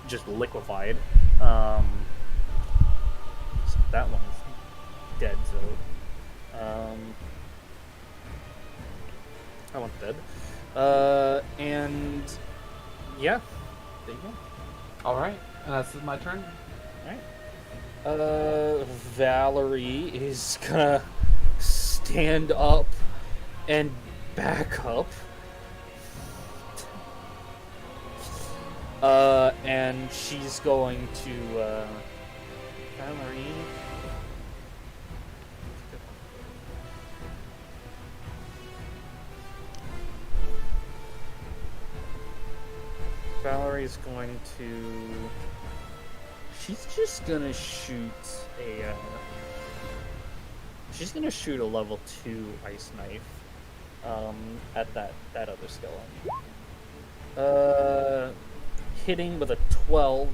just liquefied. So that one is dead. So that one's dead. And yeah, there you go. All right, and that's my turn. Alright. Valerie is gonna stand up and back up. And she's going to, Valerie. Valerie's going to. She's just gonna shoot a. She's gonna shoot a level 2 ice knife. At that other skeleton. Hitting with a 12.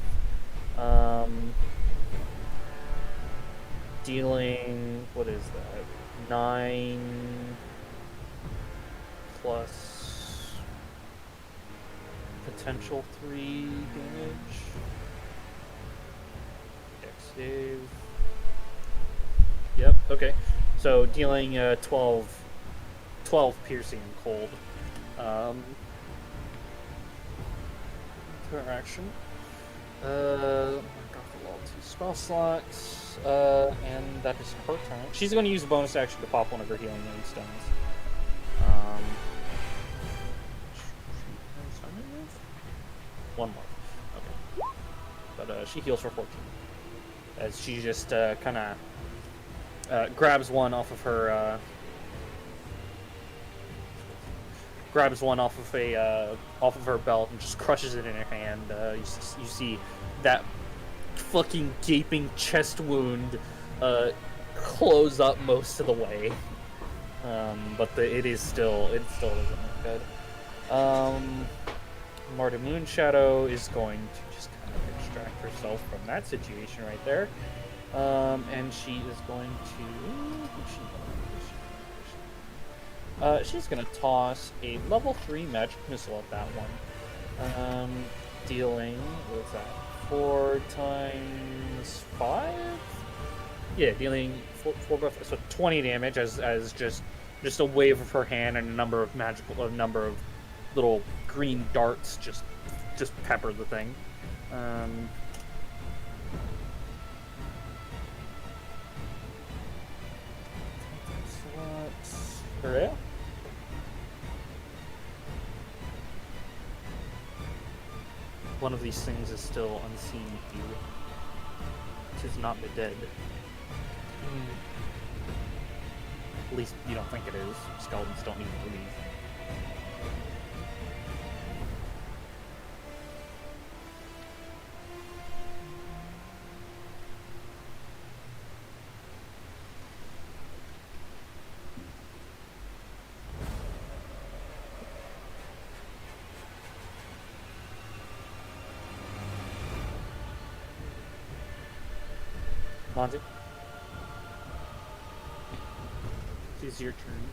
Dealing, what is that? 9 plus potential 3 damage. Dex save. Yep, okay. So dealing 12 piercing and cold. Interaction. Mark off the level 2 spell slots. And that is her turn. She's going to use a bonus action to pop one of her healing stones. One more. Okay. But she heals for 14. As she just kind of grabs one off of her. Grabs one off of her belt and just crushes it in her hand. You see that fucking gaping chest wound close up most of the way, but it still doesn't look good. Marta Moonshadow is going to just kind of extract herself from that situation right there, and she is going to. She's gonna toss a level 3 magic missile at that one. Dealing, what's that? 4 times 5? Yeah, dealing 4 by 5, so 20 damage as just a wave of her hand and a number of little green darts just pepper the thing. Hooray. One of these things is still unseen to you. 'Tis not the dead. At least you don't think it is. Skeletons don't need to believe. Monzi? It's your turn.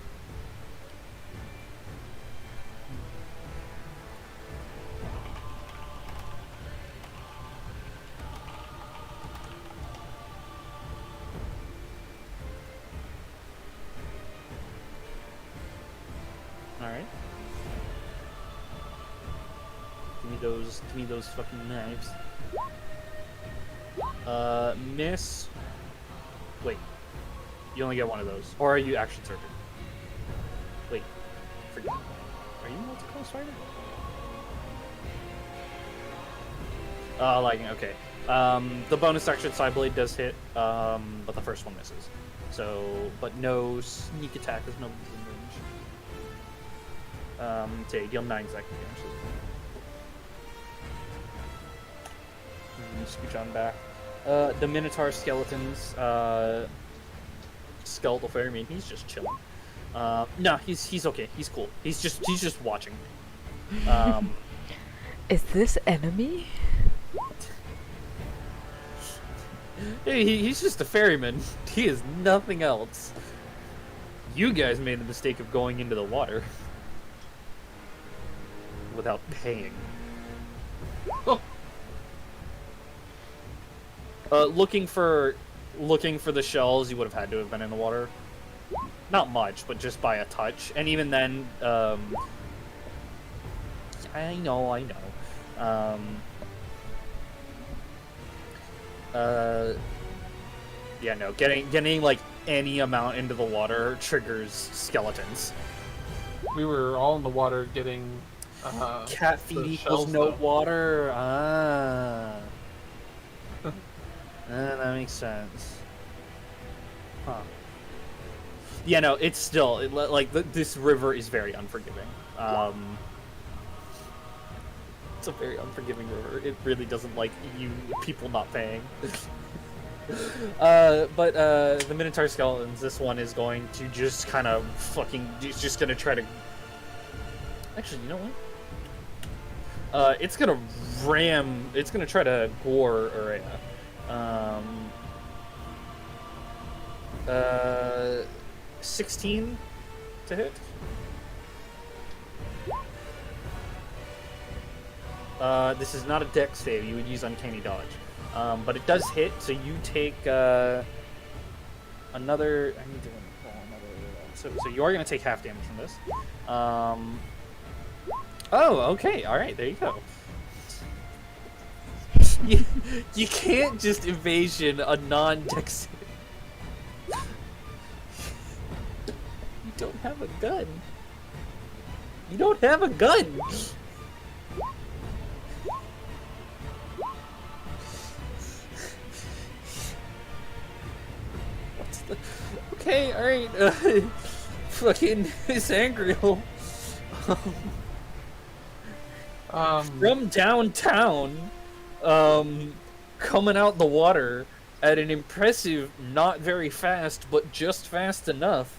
Alright. Give me those fucking knives. Miss. Wait. You only get one of those. Or are you action surgeon? Wait. Forget. Are you multi-class fighter? Okay. The bonus action side blade does hit, but the first one misses. So, but no sneak attack as nobody's in range. So you deal 9 second damage. Scooch on back. The Minotaur skeletons, skeletal ferryman, he's just chilling. No, he's okay. He's cool. He's just watching. Is this enemy? He's just a ferryman. He is nothing else. You guys made the mistake of going into the water without paying. Oh, Looking for the shells, you would have had to have been in the water. Not much, but just by a touch. And even then, I know. Yeah, no, getting like any amount into the water triggers skeletons. we were all in the water getting. Cat feed the equals shells, no though. water. That makes sense. Huh. Yeah, no, it's still this river is very unforgiving. It's a very unforgiving river. It really doesn't like you people not paying. But the Minotaur skeletons, this one is going to just kind of it's just gonna try to. Actually, you know what? It's gonna ram. It's gonna try to gore Aurea. 16 to hit. This is not a dex save. You would use Uncanny Dodge. But it does hit, so you take another. I need to roll another. So you are going to take half damage from this. Oh, okay. All right, there you go. You can't just evasion a non-dex. You don't have a gun. You don't have a gun. Okay, alright, fucking Sangreal. From downtown, coming out the water at an impressive, not very fast, but just fast enough,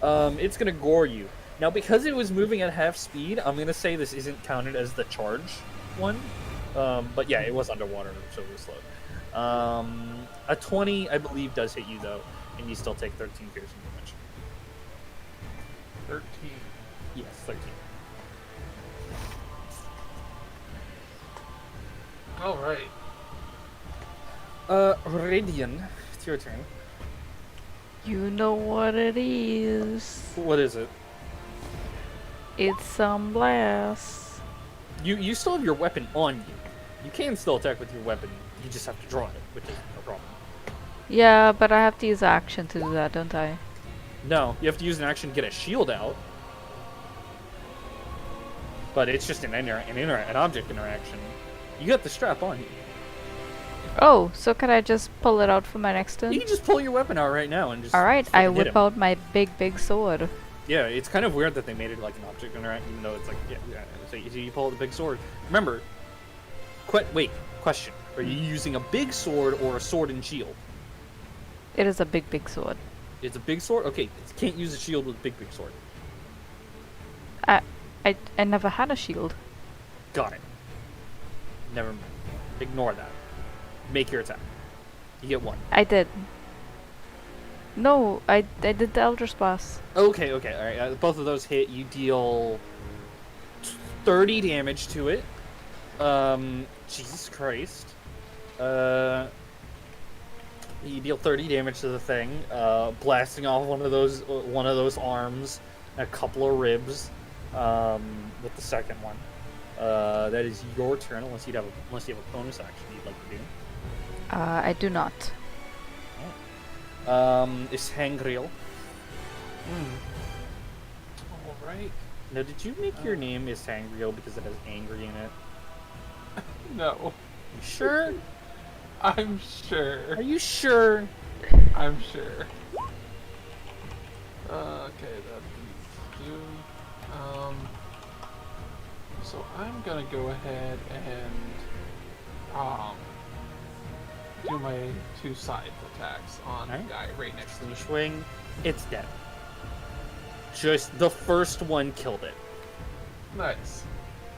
it's gonna gore you. Now, because it was moving at half speed, I'm gonna say this isn't counted as the charge one, but yeah, it was underwater, so it was slow. A 20, I believe, does hit you, though. And you still take 13 piercing damage. 13. Yes, 13. All right. Radian, it's your turn. You know what it is. What is it? It's some blast. You still have your weapon on you. You can still attack with your weapon. You just have to draw it, which is no problem. Yeah, but I have to use action to do that, don't I? No, you have to use an action to get a shield out. But it's just an object interaction. You got the strap on you. Oh, so can I just pull it out for my next turn? You can just pull your weapon out right now and just. Alright, I fucking hit whip him. out my big sword. Yeah, it's kind of weird that they made it like an object interaction, even though it's like yeah. So you pull the big sword. Remember, wait, question: are you using a big sword or a sword and shield? It is a big sword. It's a big sword. Okay, can't use a shield with a big sword. I never had a shield. Got it. Never mind. Ignore that. Make your attack. You get one. I did. No, I did the Eldritch Blast. Okay, alright. Both of those hit. You deal 30 damage to it. Jesus Christ. You deal 30 damage to the thing, blasting off one of those arms, a couple of ribs, with the second one. That is your turn, unless you have a bonus action you'd like to do. I do not. It's Hangreal. All right. Now, did you make your name is Hangreal because it has angry in it? No. You sure? I'm sure. Are you sure? I'm sure. Okay, that beats you. So I'm gonna go ahead and do my 2 side attacks on Alright. the guy right next to me. Swing. It's dead. Just the first one killed it. Nice.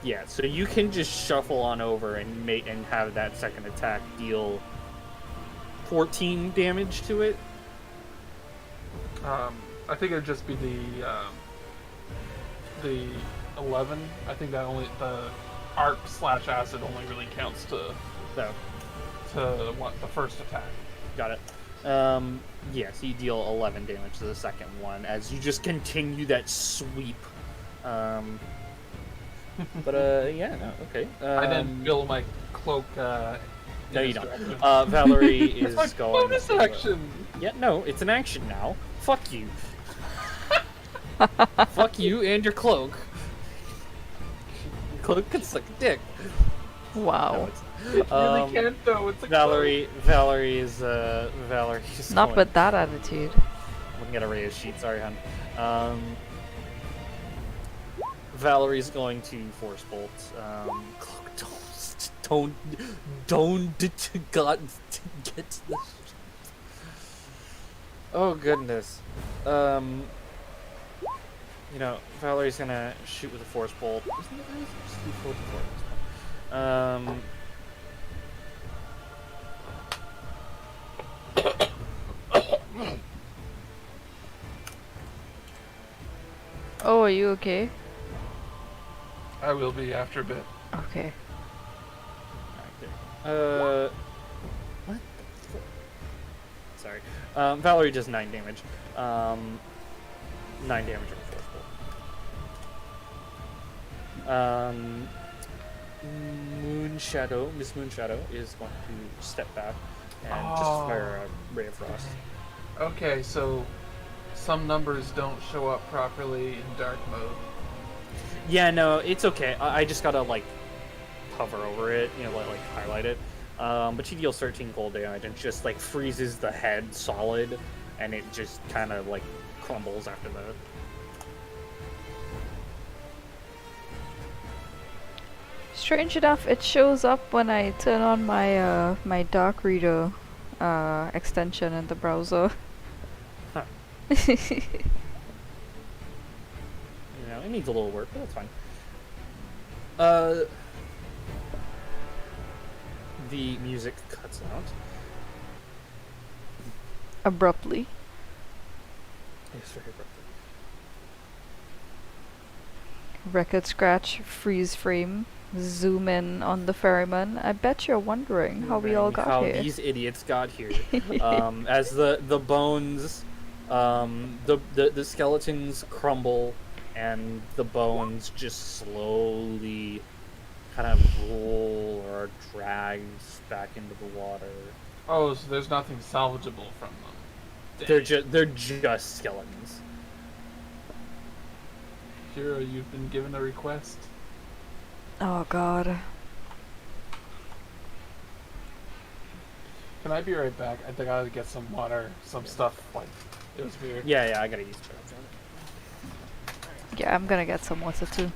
Yeah, so you can just shuffle on over and have that second attack deal 14 damage to it. I think it'd just be the 11. I think that only the arc / acid only really counts to what the first attack. Got it. Yes, you deal 11 damage to the second one as you just continue that sweep. But yeah, no, okay. I then fill my cloak. No, you don't. Valerie is It's my going. bonus to, action. Yeah, no, it's an action now. Fuck you. Fuck you and your cloak. Your cloak can suck a dick. Wow. It really can't though. It's a Valerie is Not going, with that attitude. looking at a Reyes sheet. Sorry, hon. Valerie's going to force bolt. Cloak, don't God get to this. Oh goodness. You know, Valerie's gonna shoot with a force bolt. Isn't it just before Oh, are you okay? I will be after a bit. Okay. what the fuck? Sorry. Valerie does 9 damage. 9 damage on a force bolt. Miss Moonshadow is going to step back and just fire a Ray of Frost. Okay, so some numbers don't show up properly in dark mode. Yeah, no, it's okay. I just gotta, like, hover over it, you know, like highlight it. But she deals 13 cold damage and just, like, freezes the head solid, and it just kind of, like, crumbles after that. Strange enough, it shows up when I turn on my my dark reader extension in the browser. Huh. You know, it needs a little work, but that's fine. The music cuts out. Abruptly. Yes, very abruptly. Record scratch, freeze frame, zoom in on the ferryman. I bet you're wondering how we all got how here. these idiots got here. As the bones, the skeletons crumble, and the bones just slowly kind of roll or are dragged back into the water. Oh, so there's nothing salvageable from them. They're just skeletons. Kira, you've been given a request. Oh god. Can I be right back? I think I gotta get some water, some stuff. Like, it was weird. Yeah, I gotta use it. Yeah, I'm gonna get some water too.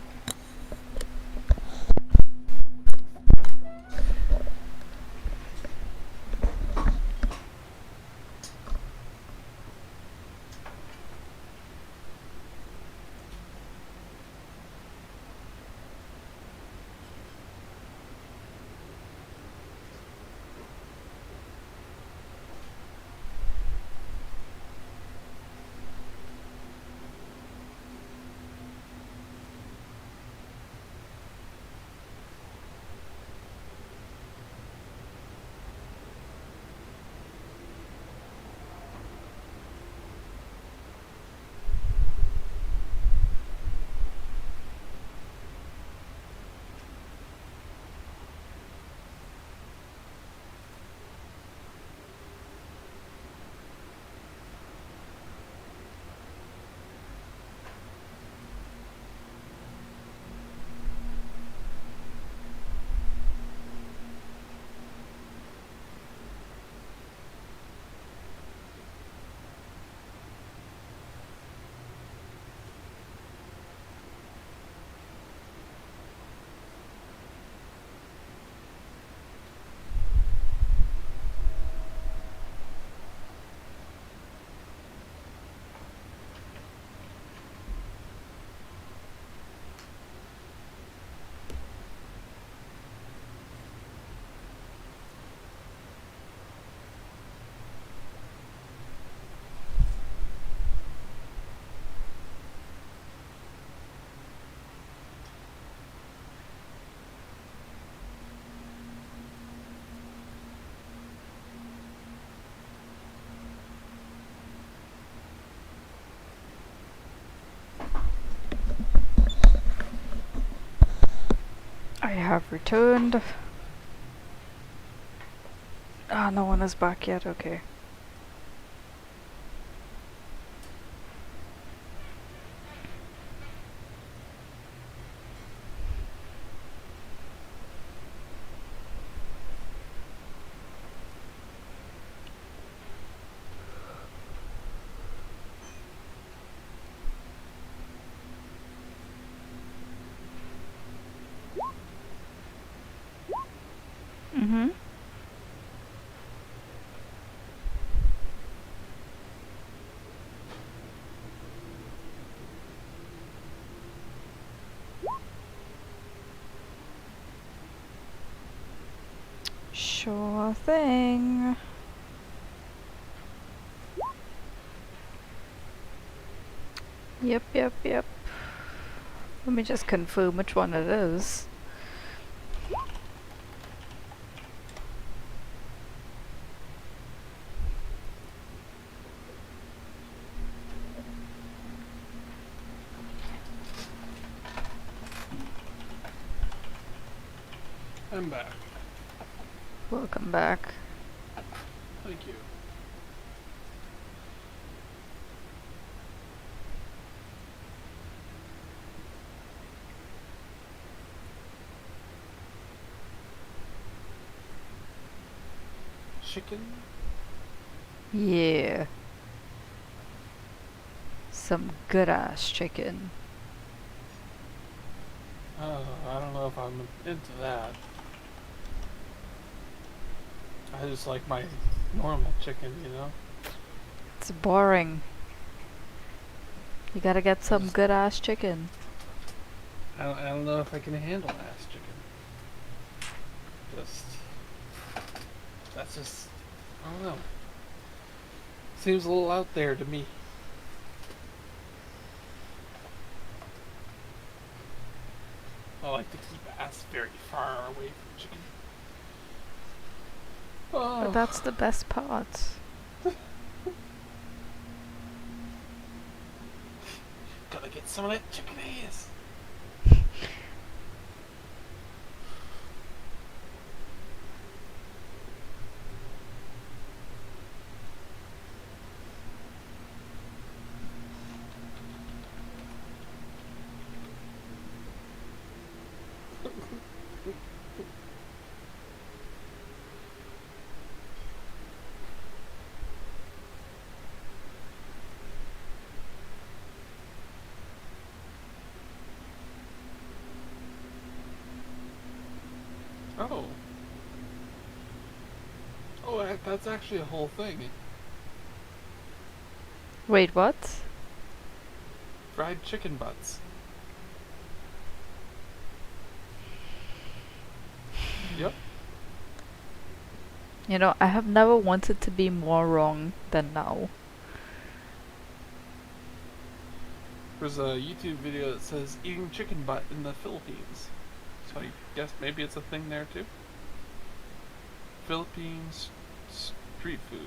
have returned. Ah, no one is back yet, okay. Mm-hmm. Sure thing. Yep, yep, yep. Let me just confirm which one it is. I'm back. Welcome back. Thank you. Chicken? Yeah. Some good ass chicken. I don't know if I'm into that. I just like my normal chicken, you know? It's boring. You gotta get some just- good ass chicken. I don't know if I can handle ass chicken. That's just, I don't know. Seems a little out there to me. I like to keep ass very far away from chicken. Oh. But that's the best part. Gotta get some of that chicken ass. Oh. Oh, that's actually a whole thing. Wait, what? Fried chicken butts. Yep. You know, I have never wanted to be more wrong than now. There's a YouTube video that says eating chicken butt in the Philippines. So I guess maybe it's a thing there too. Philippines street food.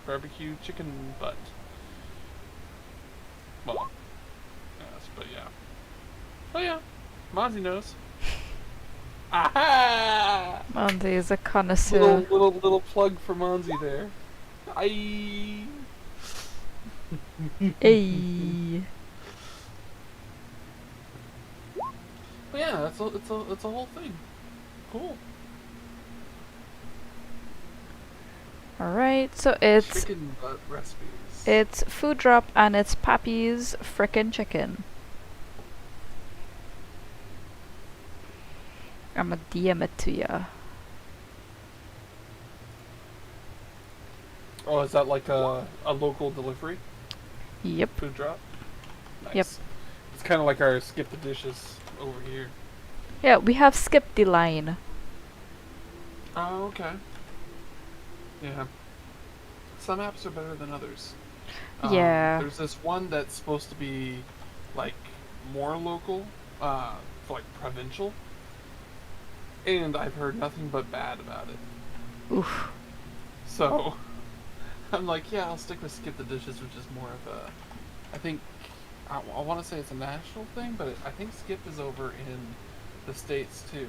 Barbecue chicken butt. Well, yes, but yeah. Oh yeah, Monzi knows. Aha! Monzi is a connoisseur. Little plug for Monzi there. I. Ayy. But yeah, it's a whole thing. Cool. Alright, so it's Chicken butt recipes. it's Food Drop and it's Pappy's frickin' chicken. I'ma DM it to ya. Oh, is that like a local delivery? Yep. Food drop? Nice. Yep. It's kind of like our skip the dishes over here. Yeah, we have skipped the line. Oh, okay. Yeah. Some apps are better than others. Yeah. There's this one that's supposed to be like more local, for like provincial, and I've heard nothing but bad about it. Oof. So I'm like, yeah, I'll stick with Skip the Dishes, which is more of a, I think, I want to say it's a national thing, but I think Skip is over in the States too.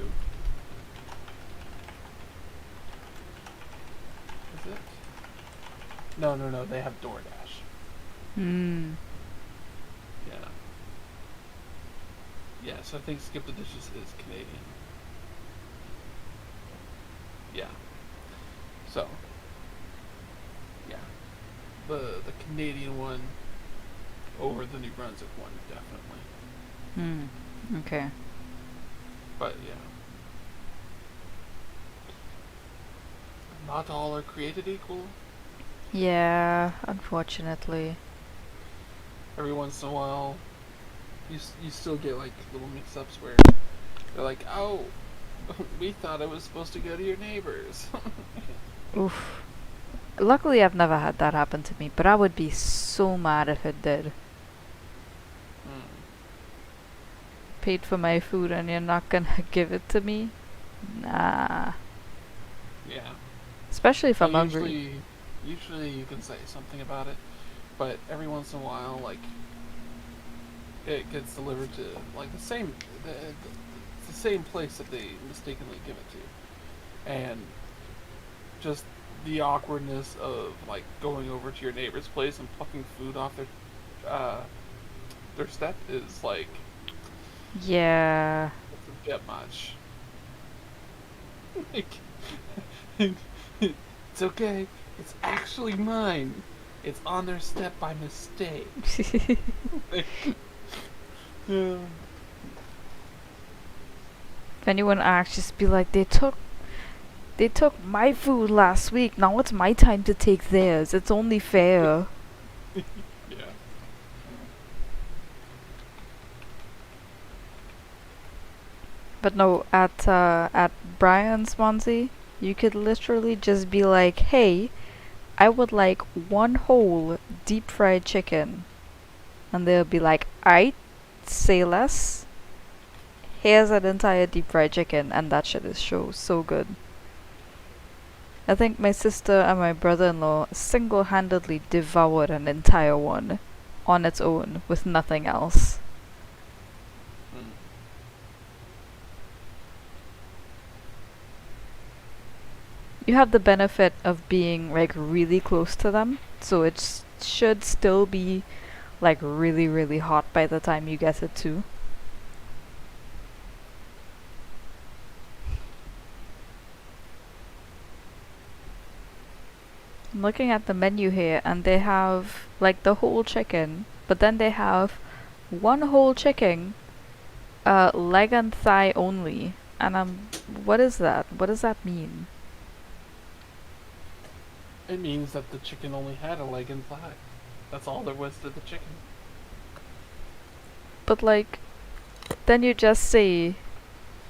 it? No. They have DoorDash. Hmm. Yeah. Yeah, so I think Skip the Dishes is Canadian. Yeah. So. Yeah. The Canadian one over the New Brunswick one, definitely. Hmm. Okay. But yeah. Not all are created equal. Yeah, unfortunately. Every once in a while, you still get like little mix-ups where they're like, oh, we thought it was supposed to go to your neighbors. Oof. Luckily, I've never had that happen to me, but I would be so mad if it did. Hmm. Paid for my food and you're not gonna give it to me? Nah. Yeah. Especially if I'm Well, hungry. usually you can say something about it, but every once in a while, like it gets delivered to like the same place that they mistakenly give it to, and just the awkwardness of like going over to your neighbor's place and plucking food off their step is like Yeah. it's a bit much. Like, it's okay. It's actually mine. It's on their step by mistake. Yeah. If anyone asks, just be like, they took my food last week. Now it's my time to take theirs. It's only fair. Yeah. But no, at Brian's Monzi, you could literally just be like, "Hey, I would like one whole deep fried chicken," and they'll be like, "I say less. Here's an entire deep fried chicken," and that shit is so good. I think my sister and my brother-in-law single-handedly devoured an entire one on its own with nothing else. Mm. You have the benefit of being like really close to them, so it should still be like really hot by the time you get it too. I'm looking at the menu here and they have like the whole chicken, but then they have one whole chicken, leg and thigh only. And what is that? What does that mean? It means that the chicken only had a leg and thigh. That's all there was to the chicken. But like, then you just say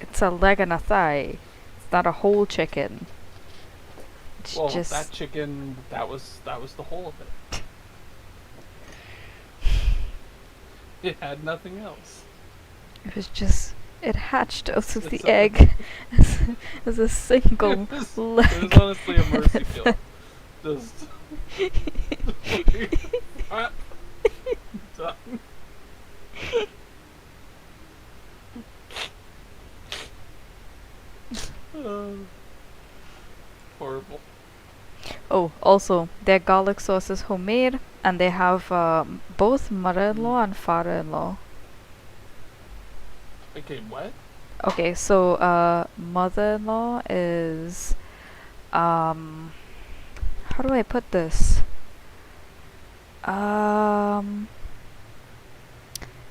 it's a leg and a thigh. It's not a whole chicken. It's Well, just that chicken, that was the whole of it. It had nothing else. it was just it hatched out of the It's a- egg as a single It was leg. honestly a mercy kill. Just ah, done. Horrible. Oh, also, their garlic sauce is homemade, and they have both mother-in-law and father-in-law. Okay, what? Okay, so mother-in-law is how do I put this?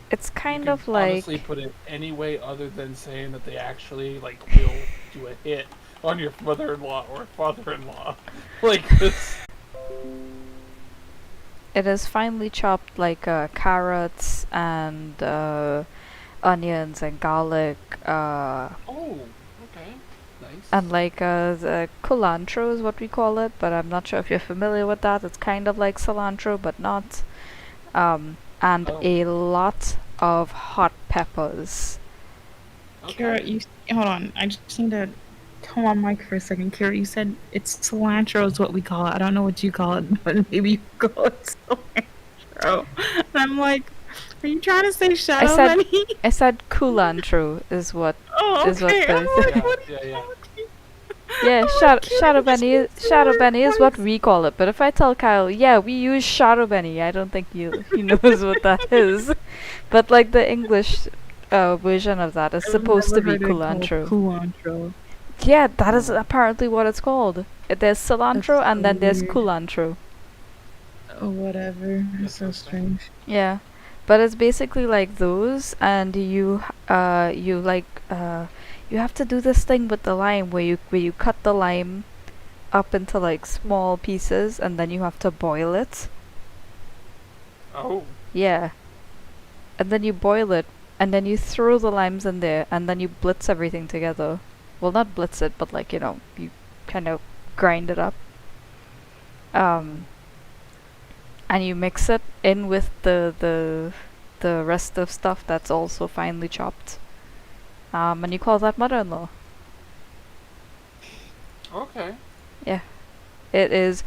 It's You kind can of like honestly put it any way other than saying that they actually like will do a hit on your mother-in-law or father-in-law. Like this. it is finely chopped like carrots and onions and garlic Oh, okay, nice. and like the culantro is what we call it, but I'm not sure if you're familiar with that. It's kind of like cilantro, but not. And Oh. a lot of hot peppers. Kara, Okay. you hold on. I just need to come on mic for a second. Kara, you said it's cilantro is what we call it. I don't know what you call it, but maybe you call it cilantro. And I'm like, are you trying to say shadow said- honey? I said culantro is what Oh, is what okay. I'm the- like, Yeah, what are you yeah. talking? Yeah, Shadow Benny is what we call it. But if I tell Kyle, yeah, we use Shadow Benny, I don't think he knows what that is. But like the English version of that is I've supposed to never be heard it called culantro. culantro. Yeah, that is Oh. apparently what it's called. There's That's cilantro and so then there's weird. culantro. Oh, whatever. It's so Interesting. strange. Yeah, but it's basically like those, and you have to do this thing with the lime where you cut the lime up into like small pieces, and then you have to boil it. Oh. Yeah, and then you boil it, and then you throw the limes in there, and then you blitz everything together. Well, not blitz it, but like you kind of grind it up. Um, and you mix it in with the rest of stuff that's also finely chopped. And you call that mother-in-law. Okay. Yeah, it is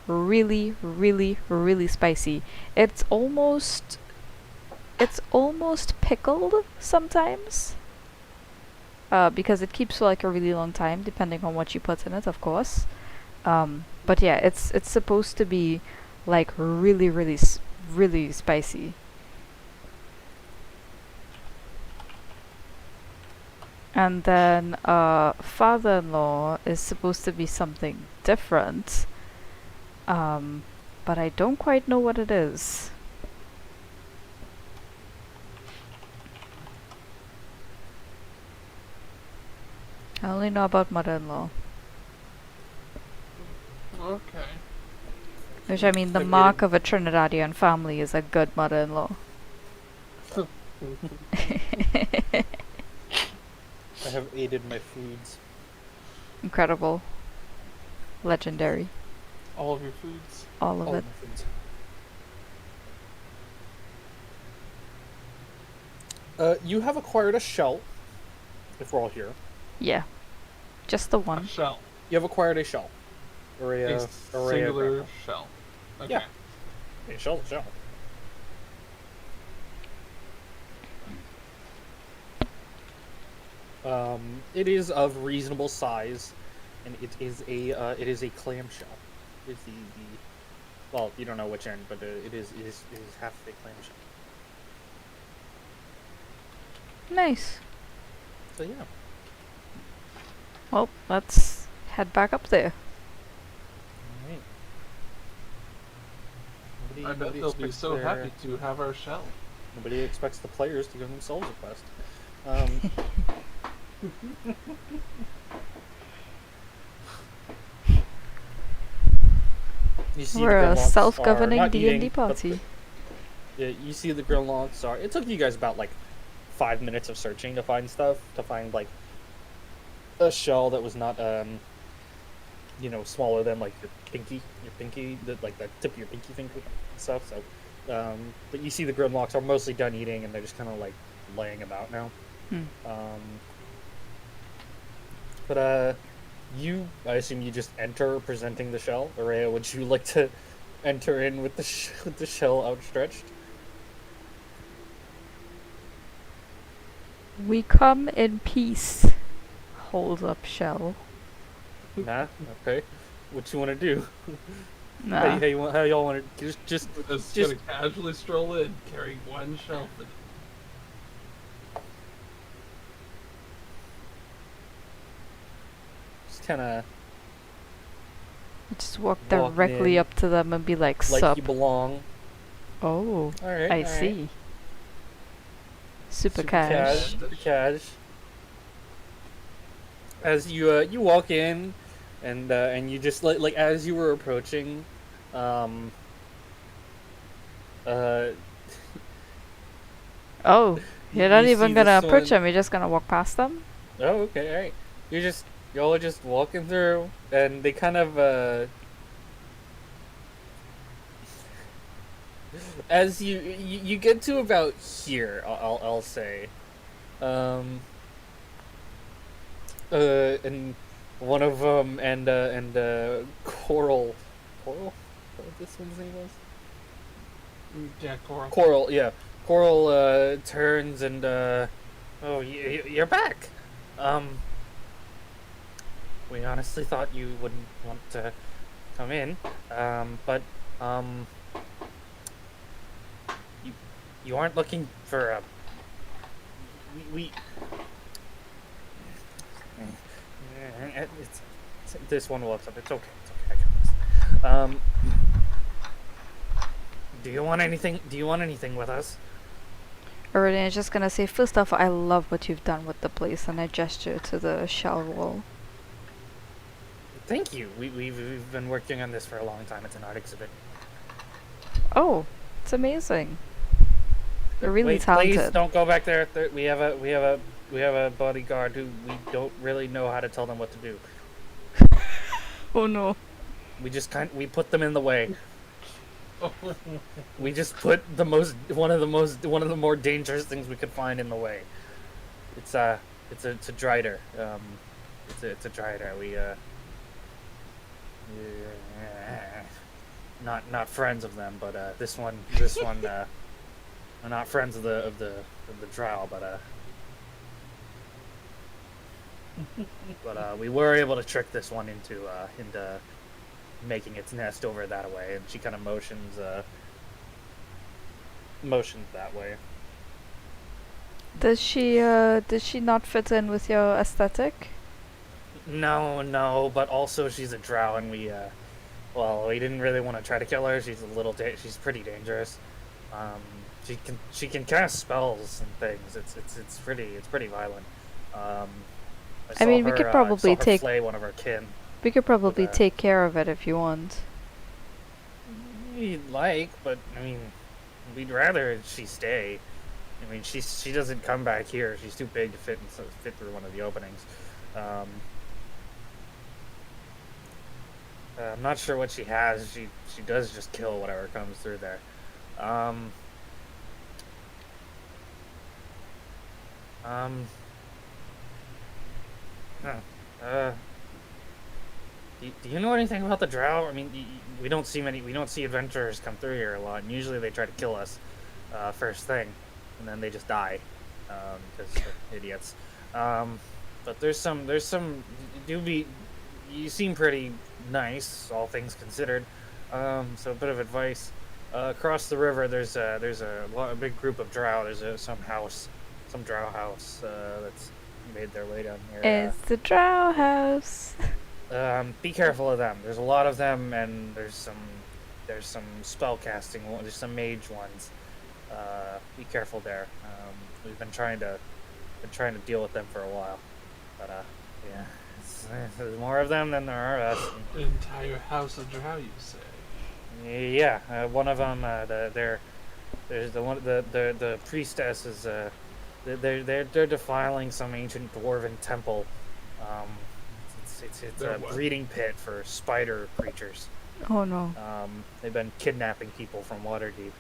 really, really, really spicy. It's almost pickled sometimes. Because it keeps for like a really long time, depending on what you put in it, of course. But yeah, it's supposed to be like really, really, really spicy. And then father-in-law is supposed to be something different. But I don't quite know what it is. I only know about mother-in-law. Okay. Which I mean, the Have mark you- of a Trinidadian family is a good mother-in-law. I have aided my foods. Incredible. Legendary. All of your foods. All of All it. of my foods. You have acquired a shell. If we're all here, Yeah. Just the A one. shell. you have acquired a shell. Or A a singular grapple. shell. Okay. Yeah. A shell's a shell. It is of reasonable size, and it is a clamshell. It's the well, you don't know which end, but it is half a clamshell. Nice. So yeah. Well, let's head back up there. Alright. I bet they'll be so happy to have our shell. Nobody expects the players to give themselves a quest. Um, you see We're the a Grimlocks are self-governing not D&D eating, but party. you see the Grimlocks are. It took you guys about like 5 minutes of searching to find stuff, to find like a shell that was not smaller than like your pinky, like the tip of your pinky finger and stuff. So, but you see the Grimlocks are mostly done eating, and they're just kind of like laying about now. Hmm. But I assume you just enter presenting the shell. Araya, would you like to enter in with the shell outstretched? We come in peace. Hold up shell. Nah. Okay. What you want to do? Nah. How y'all want to just We're just Just- gonna casually stroll in, carrying one shell. kind of Just walk Walk directly in up to them and be like, like sup. you belong. Oh, All right. I see. Super cash. Super cash. As you walk in, and you just like as you were approaching, Oh, you're not you even see gonna this approach one- them, you're just gonna walk past them? Oh, okay, all right. Y'all are just walking through, and they kind of as you get to about here, I'll say, and one of them and Coral, what this one's name was? Yeah, Coral. Coral, yeah. Coral turns and oh, you're back. we honestly thought you wouldn't want to come in. But you you aren't looking for a we it's this one will up. It's okay. It's okay. I got this. Do you want anything? Do you want anything with us? Aurelian is just gonna say, first off, I love what you've done with the place, and I gesture to the shell wall. Thank you. We've been working on this for a long time. It's an art exhibit. Oh, it's amazing. You're really Wait, talented. please don't go back there. We have a bodyguard who we don't really know how to tell them what to do. Oh no. We put them in the way. We just put one of the more dangerous things we could find in the way. It's a drider. It's a drider. Not friends of them, but this one we're not friends of the drow, but we were able to trick this one into making its nest over that way, and she kind of motions that way. Does she not fit in with your aesthetic? No, but also she's a drow, and we didn't really want to try to kill her. She's she's pretty dangerous. She can cast spells and things. It's pretty violent. I mean, we could probably take slay one of our kin. We could probably take care of it if you want. We'd like, but I mean, we'd rather she stay. I mean, she doesn't come back here. She's too big to fit through one of the openings. I'm not sure what she has. She does just kill whatever comes through there. Do you know anything about the drow? I mean, we don't see adventurers come through here a lot, and usually they try to kill us first thing, and then they just die because they're idiots. But there's some. You seem pretty nice, all things considered. So a bit of advice. Across the river, there's a big group of drow. There's some drow house that's made their way down here. It's the drow house. Be careful of them. There's a lot of them, and there's some spell casting. There's some mage ones. Be careful there. We've been trying to deal with them for a while, but yeah, there's more of them than there are us. An entire house of drow, you say? Yeah, one of them. There's the priestess is they're defiling some ancient dwarven temple. It's a breeding pit for spider creatures. Oh no. They've been kidnapping people from Waterdeep.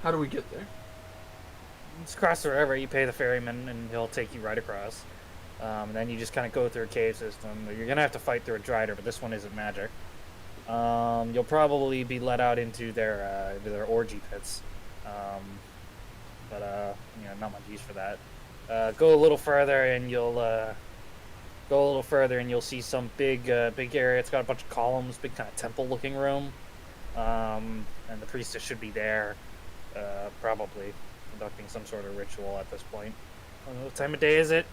How do we get there? It's across the river. You pay the ferryman, and he'll take you right across. And then you just kind of go through a cave system. You're gonna have to fight through a drider, but this one isn't magic. You'll probably be let out into their orgy pits. But not much use for that. Go a little further, and you'll see some big area. It's got a bunch of columns, big kind of temple-looking room. And the priestess should be there, probably conducting some sort of ritual at this point. What time of day is it?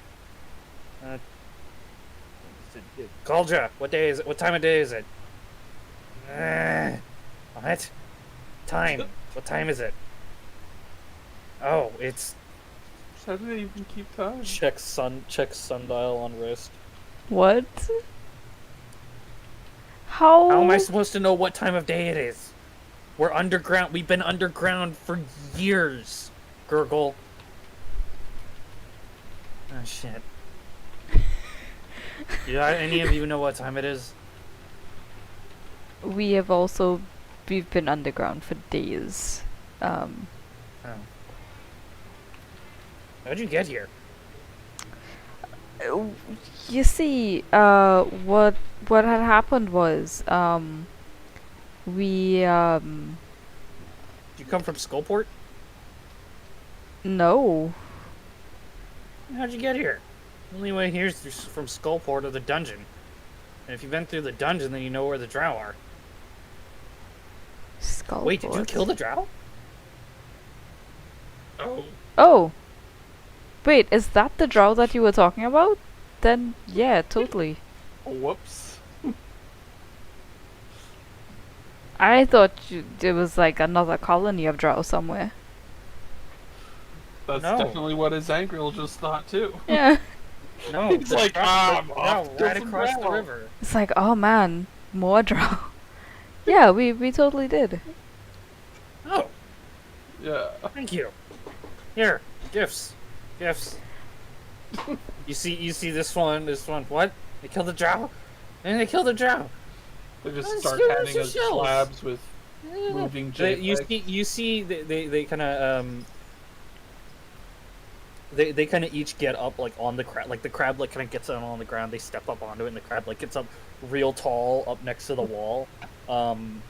Caldra, what day is it? What time of day is it? What? Time. What time is it? Oh, it's... How do they even keep time? Check sundial on wrist. What? How am I supposed to know what time of day it is? We're underground. We've been underground for years. Gurgle. Oh, shit. Do any of you know what time it is? We've been underground for days. Oh. How'd you get here? You see, what had happened was, we, Did you come from no. How'd you get here? Only way here is from Skullport or the dungeon. And if you've been through the dungeon, then you know where the drow are. Skull Wait, did you kill the drow? Oh. Oh! Wait, is that the drow that you were talking about? Then, yeah, totally. Whoops. I thought it was like another colony of drow somewhere. That's No. definitely what his Zangril just thought too. Yeah. No, He's the like, drow- I'm no, off to right some across the drow. river. It's like, oh man, more drow. Yeah, we totally did. Oh, Yeah. thank you. Here, gifts. You see this one. What? They killed the drow? And they killed the drow. They just Let's start do handing some us shells. slabs with Yeah. moving They, JPEGs. you see they kind of they kind of each get up like on the crab, like the crab like kind of gets down on the ground, they step up onto it, and the crab like gets up real tall up next to the wall, and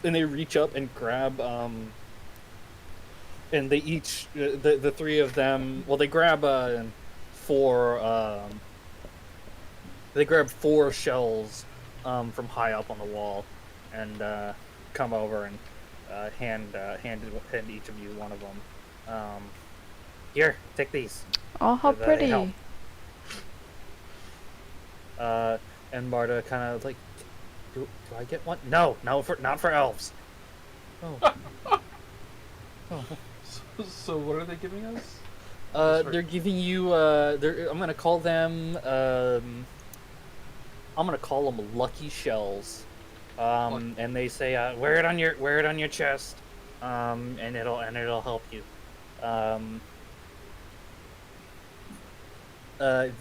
they reach up and grab and they each the three of them, well, they grab four shells from high up on the wall, and come over and hand each of you one of them. Here, take these. Oh, how They pretty. help. And Marta kind of like, do I get one? No, not for elves. Oh. So what are they giving us? They're giving you. I'm gonna call them. I'm gonna call them lucky shells. And they say, wear it on your chest, and it'll help you.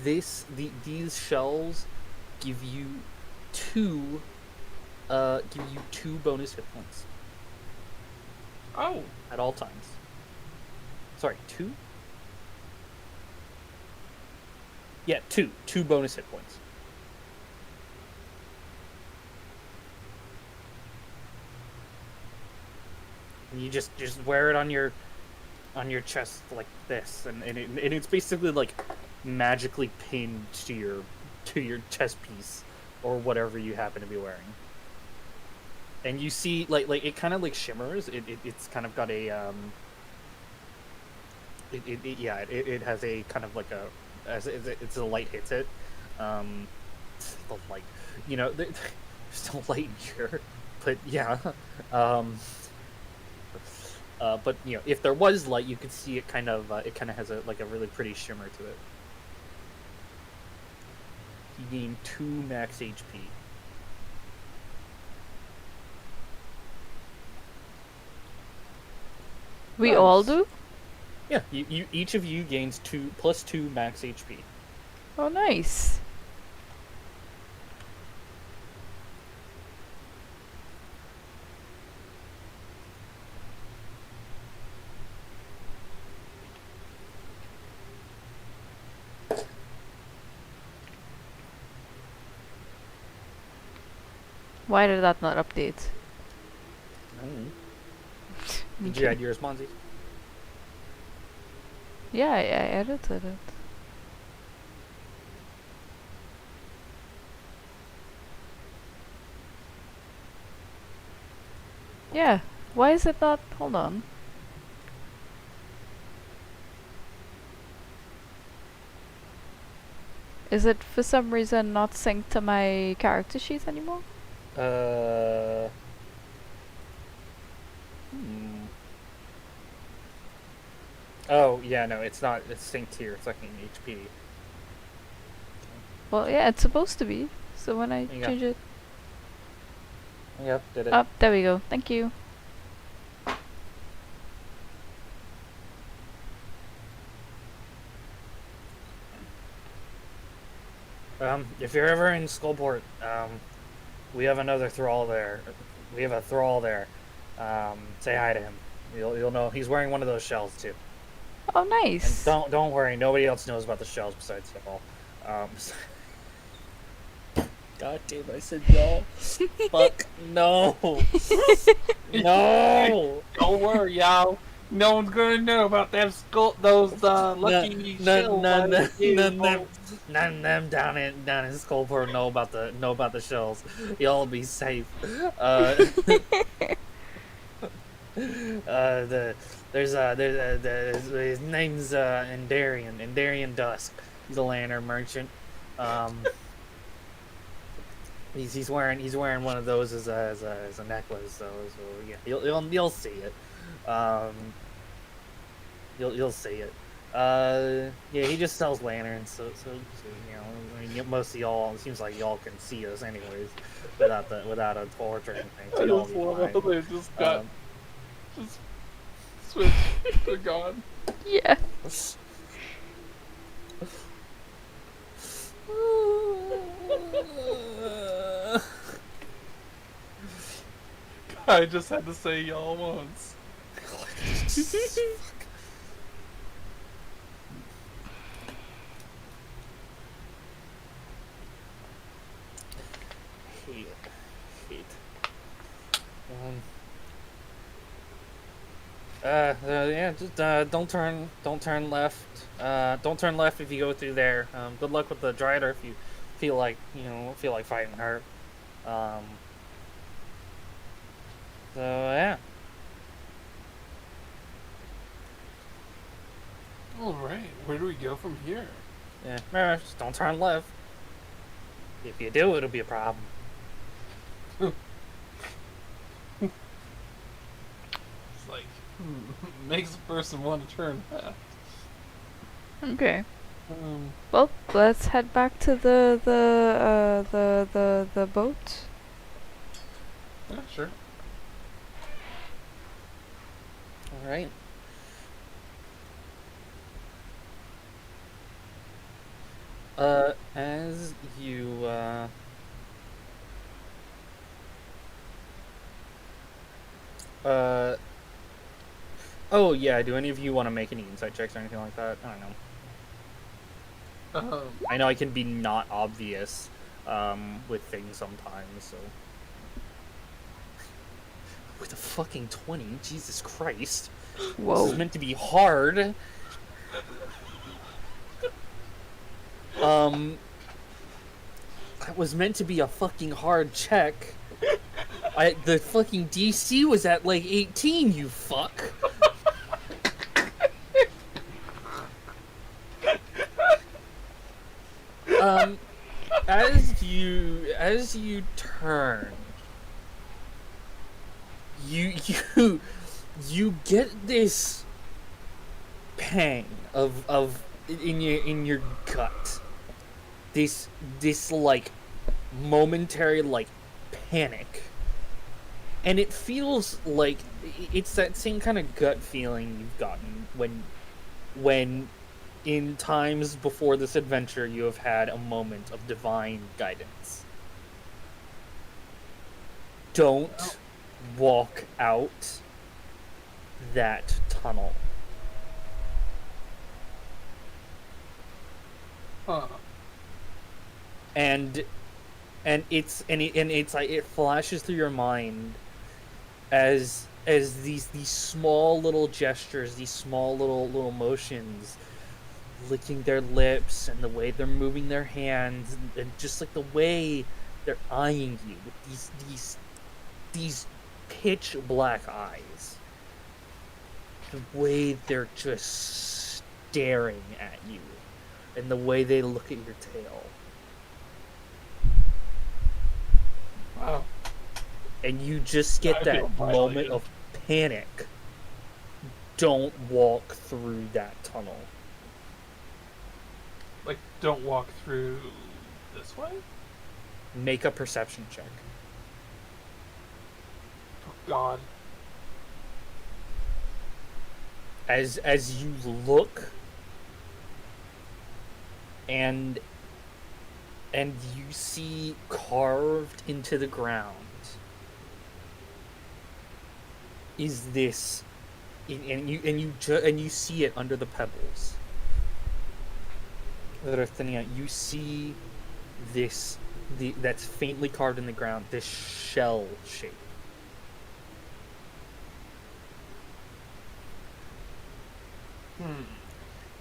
These shells give you two bonus hit points Oh. at all times. Sorry, two? Yeah, two bonus hit points. And you just wear it on your chest like this, and it's basically like magically pinned to your chest piece or whatever you happen to be wearing. And you see like it kind of like shimmers. It's kind of got a it has a kind of like a it's a light hits it. The light, there's no light in here, but yeah. But if there was light, you could see it kind of has a really pretty shimmer to it. You gain 2 max HP. We Nice. all do? Yeah, you each of you gains 2 max HP. Oh, nice. Why did that not update? Did you add yours, Monzi? Yeah, I edited it. Yeah, why is it not? Hold on. Is it for some reason not synced to my character sheet anymore? Oh, yeah, no, it's not. It's synced here. It's like in HP. Well, yeah, it's supposed to be. So when I There you go. change it... Yep, did it. Up, there we go. Thank you. If you're ever in Skullport, we have another thrall there. We have a thrall there. Say hi to him. You'll know he's wearing one of those shells too. Oh, And nice. don't worry, nobody else knows about the shells besides y'all. God damn, I said y'all. Fuck no. No. Don't worry, y'all. No one's gonna know about them those lucky shells I gave you, folks. None of them down in Skullport know about the shells. Y'all be safe. His name's Endarian Dusk. He's a lantern merchant. He's wearing one of those as a necklace. So yeah, you'll see it. You'll see it. Yeah, he just sells lanterns. So you know, I mean, most of y'all, it seems like y'all can see us anyways, without a torch or anything. So I y'all just be love fine. how they just got just switched to God. Yeah. I just had to say y'all once. Hate. Yeah, just don't turn left. Don't turn left if you go through there. Good luck with the Drider if you feel like fighting her. So yeah. All right, where do we go from here? Yeah, remember, just don't turn left. If you do, it'll be a problem. It's like makes a person want to turn left. Okay. Well, let's head back to the boat. Yeah, sure. All right. As you oh yeah, do any of you want to make any insight checks or anything like that? I don't know. I know I can be not obvious with things sometimes, so with a fucking 20, Jesus Christ. Whoa. This is meant to be hard. That was meant to be a fucking hard check. The fucking DC was at like 18, you fuck. As you turn, you get this pang of in your gut. This like momentary like panic. And it feels like it's that same kind of gut feeling you've gotten when in times before this adventure you have had a moment of divine guidance. Don't walk out that tunnel. Huh. And it's like it flashes through your mind as these small little gestures, these small little motions, licking their lips and the way they're moving their hands and just like the way they're eyeing you with these pitch black eyes, the way they're just staring at you and the way they look at your tail. Wow. And you just get that moment of panic. Don't walk through that tunnel. Like, don't walk through this way? Make a perception check. Oh, God. As you look and you see carved into the ground is this, and you see it under the pebbles. You see this that's faintly carved in the ground. This shell shape.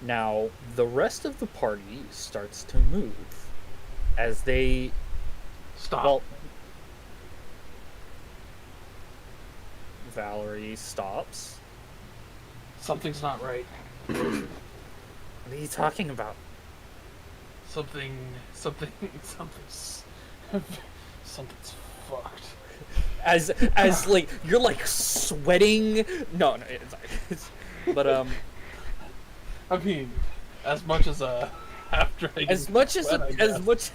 Now, the rest of the party starts to move as they. Stop. Well, Valerie stops. Something's not right. What are you talking about? Something's something's fucked. As like you're like sweating. No, but I mean, as much as after I as much as sweat, I as guess. much.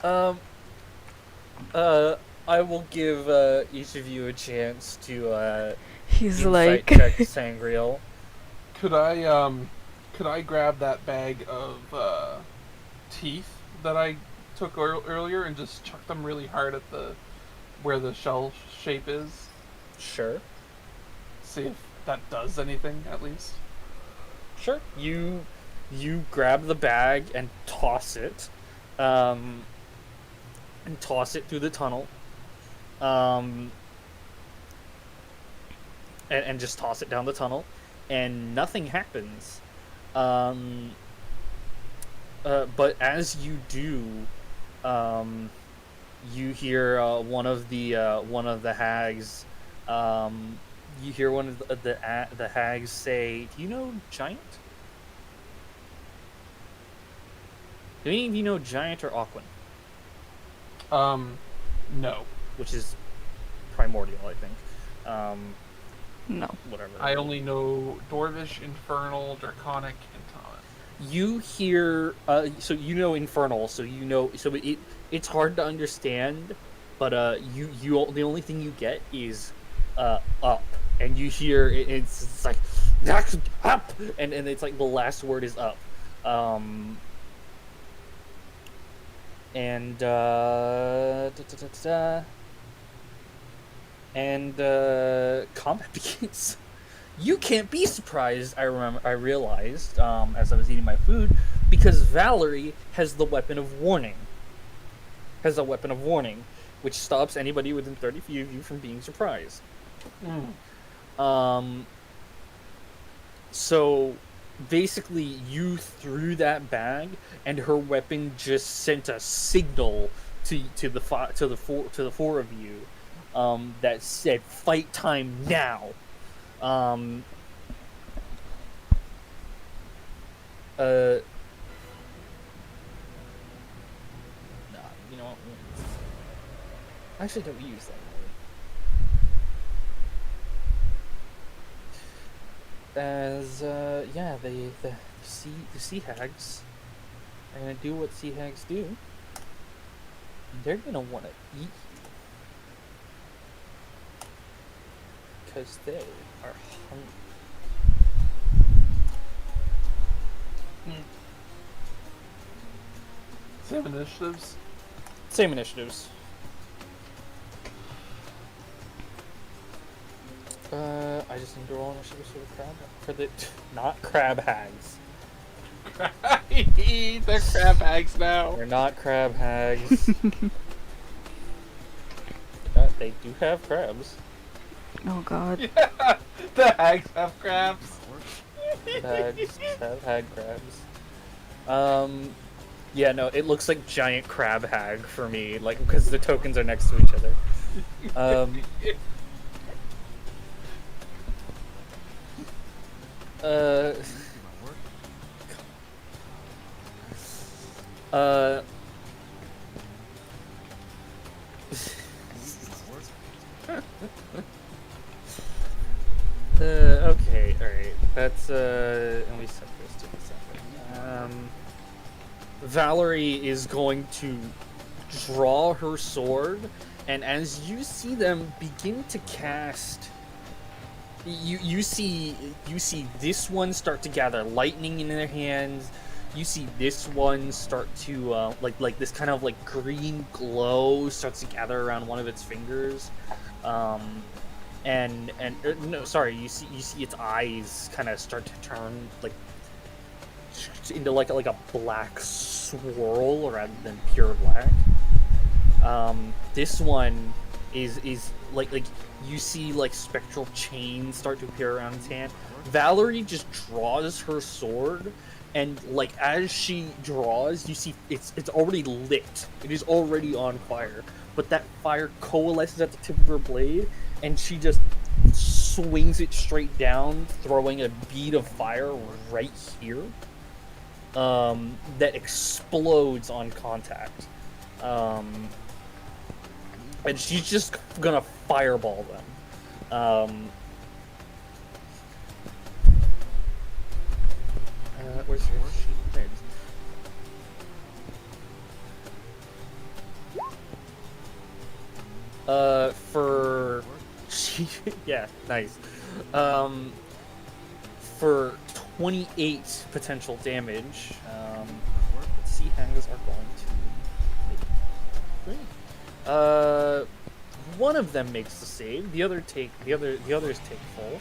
um. I will give each of you a chance to He's insight like, check Sangreal. Could I grab that bag of teeth that I took earlier and just chuck them really hard at the where the shell shape is? Sure. See if that does anything at least. Sure. You grab the bag and toss it, and toss it through the tunnel, and just toss it down the tunnel, and nothing happens. But as you do, you hear one of the hags. You hear one of the hags say, "Do you know Giant? Do any of you know Giant or Aquan?" No. Which is primordial, I think. no. Whatever. I only know Dwarvish, Infernal, Draconic, and Talent. You hear, so you know Infernal, so you know, so it's hard to understand, but the only thing you get is up, and you hear it's like up, and it's like the last word is up, and combat begins. You can't be surprised. I realized as I was eating my food, because Valerie has the weapon of warning. Which stops anybody within 30 feet of you from being surprised. So basically, you threw that bag, and her weapon just sent a signal to the four of you, that said, "Fight time now." No, you know what? Actually, don't use that word. As yeah, the sea hags are gonna do what sea hags do. They're gonna want to eat you because they are hungry. Same initiatives. Same initiatives. I just need to roll initiatives for the not crab hags. They're crab hags now. They're not crab hags. They do have crabs. Oh god. Yeah, the hags have crabs. Hags have hag crabs. Yeah, no, it looks like giant crab hag for me, like because the tokens are next to each other. Okay, alright. That's, and we set this to the side. Valerie is going to draw her sword, and as you see them begin to cast, you see this one start to gather lightning in their hands. You see this one start to like this kind of like green glow starts to gather around one of its fingers, and no, sorry, you see its eyes kind of start to turn like into like a black swirl rather than pure black. This one is like you see like spectral chains start to appear around his hand. Valerie just draws her sword, and like as she draws, you see it's already lit. It is already on fire, but that fire coalesces at the tip of her blade, and she just swings it straight down, throwing a bead of fire right here. That explodes on contact. And she's just gonna fireball them. Where's her sheet? There it is. For yeah, nice. For 28 potential damage, the sea hangs are going to make 3. One of them makes the save. The others take full.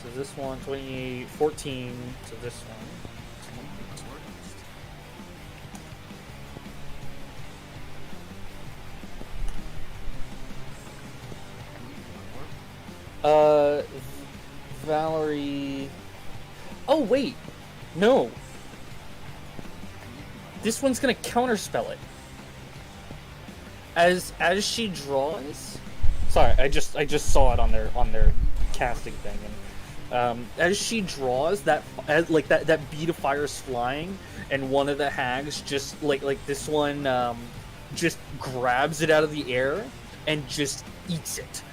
So this one 28, 14 to this one. Valerie. Oh wait, no. This one's gonna counterspell it. As she draws. Sorry, I just saw it on their casting thing, and as she draws that bead of fire is flying, and one of the hags just like this one just grabs it out of the air and just eats it.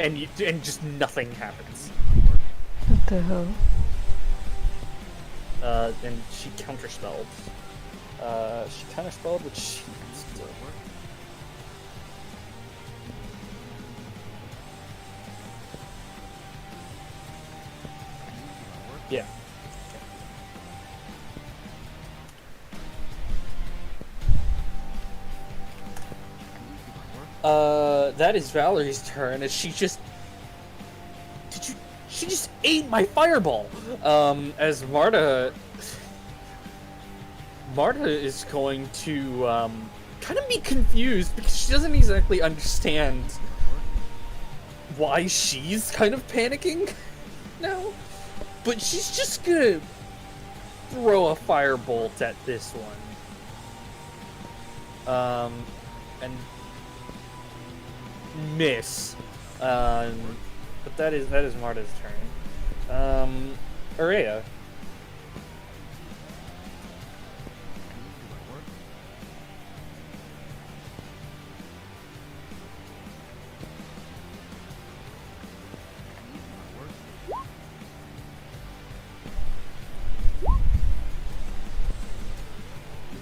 And just nothing happens. What the hell? And she counterspelled. She counterspelled, which she still work. Yeah. That is Valerie's turn, and she just ate my fireball. As Marta is going to kind of be confused because she doesn't exactly understand why she's kind of panicking now, but she's just gonna throw a firebolt at this one, and miss. But that is Marta's turn. Aurea.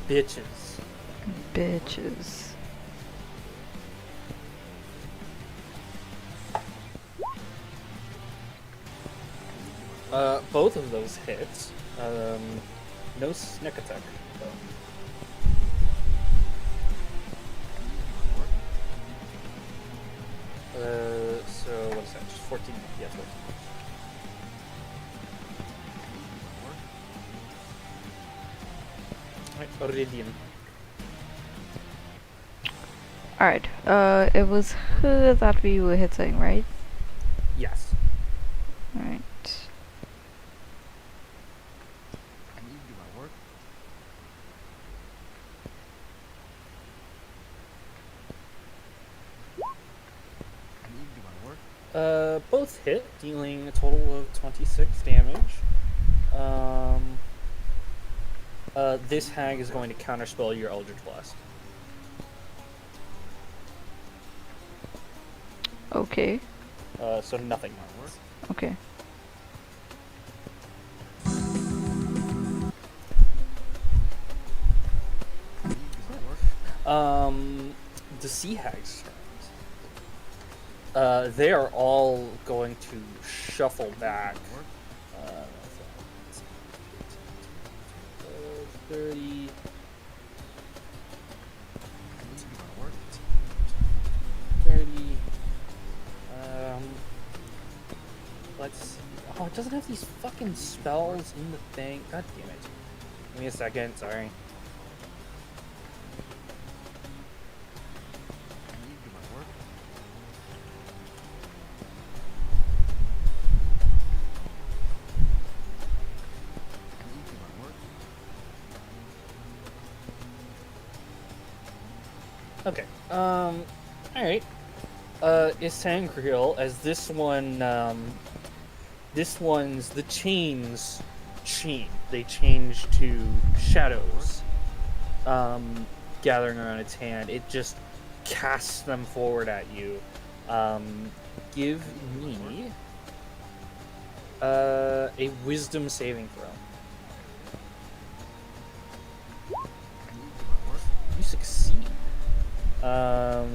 Bitches. Both of those hits. No sneak attack, though. So what is that? Just 14? Yeah, 14. Alright, Iridium. Alright, it was her that we were hitting, right? Yes. Alright. Both hit, dealing a total of 26 damage. This hag is going to counterspell your Eldritch Blast. Okay. So nothing happens. Okay. The Sea Hags turns. They are all going to shuffle back. 30. Let's see. Oh, it doesn't have these fucking spells in the thing. God damn it. Give me a second, sorry. Okay. All right. Isangriel, as this one, this one's the chains change. They change to shadows, gathering around its hand. It just casts them forward at you. Give me a wisdom saving throw. You succeed. Alright,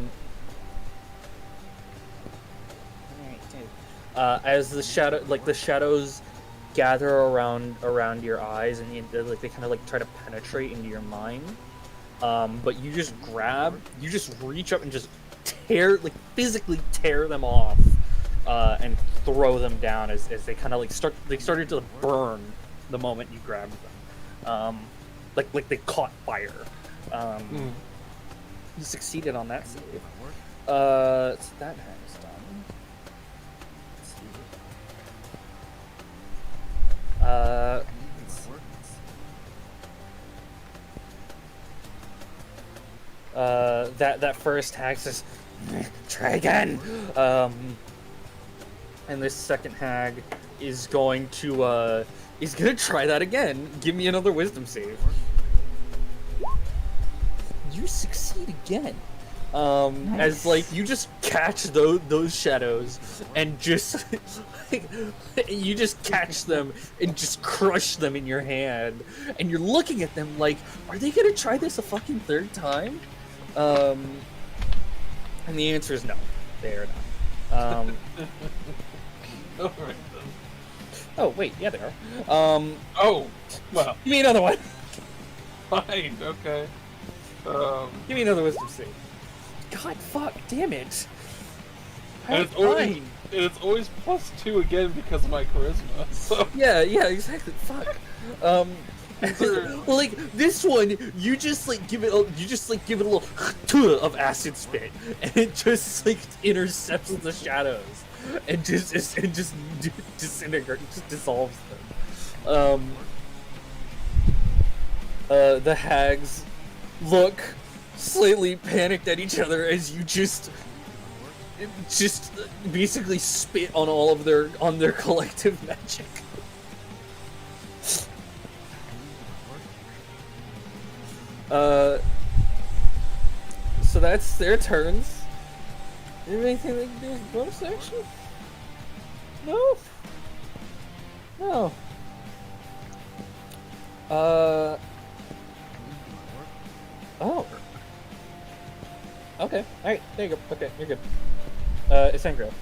as the shadows gather around your eyes, and they kind of like try to penetrate into your mind. But you just reach up and just physically tear them off, and throw them down as they kind of they started to burn the moment you grabbed them. Like they caught fire. You succeeded on that save. So that has done. Let's see. That first hack says, try again. And this second hag is going to try that again. Give me another wisdom save. You succeed again. Nice. As you just catch those shadows and just you just catch them and just crush them in your hand, and you're looking at them like, are they gonna try this a fucking third time? And the answer is no, they are not. Alright then. Oh wait, yeah they are. Oh, well, Give me another one. fine, okay. Give me another wisdom save. God, fuck, damn it. And it's always +2 again because of my charisma. So Yeah, exactly. Fuck. Well, this one, you just give it a little of acid spit, and it just intercepts the shadows, and just disintegrates, just dissolves them. The hags look slightly panicked at each other as you just basically spit on all of their collective magic. So that's their turns. Anything they can do with bonus action? No. No. Oh. Okay. Alright, there you go. Okay, you're good. It's Angro.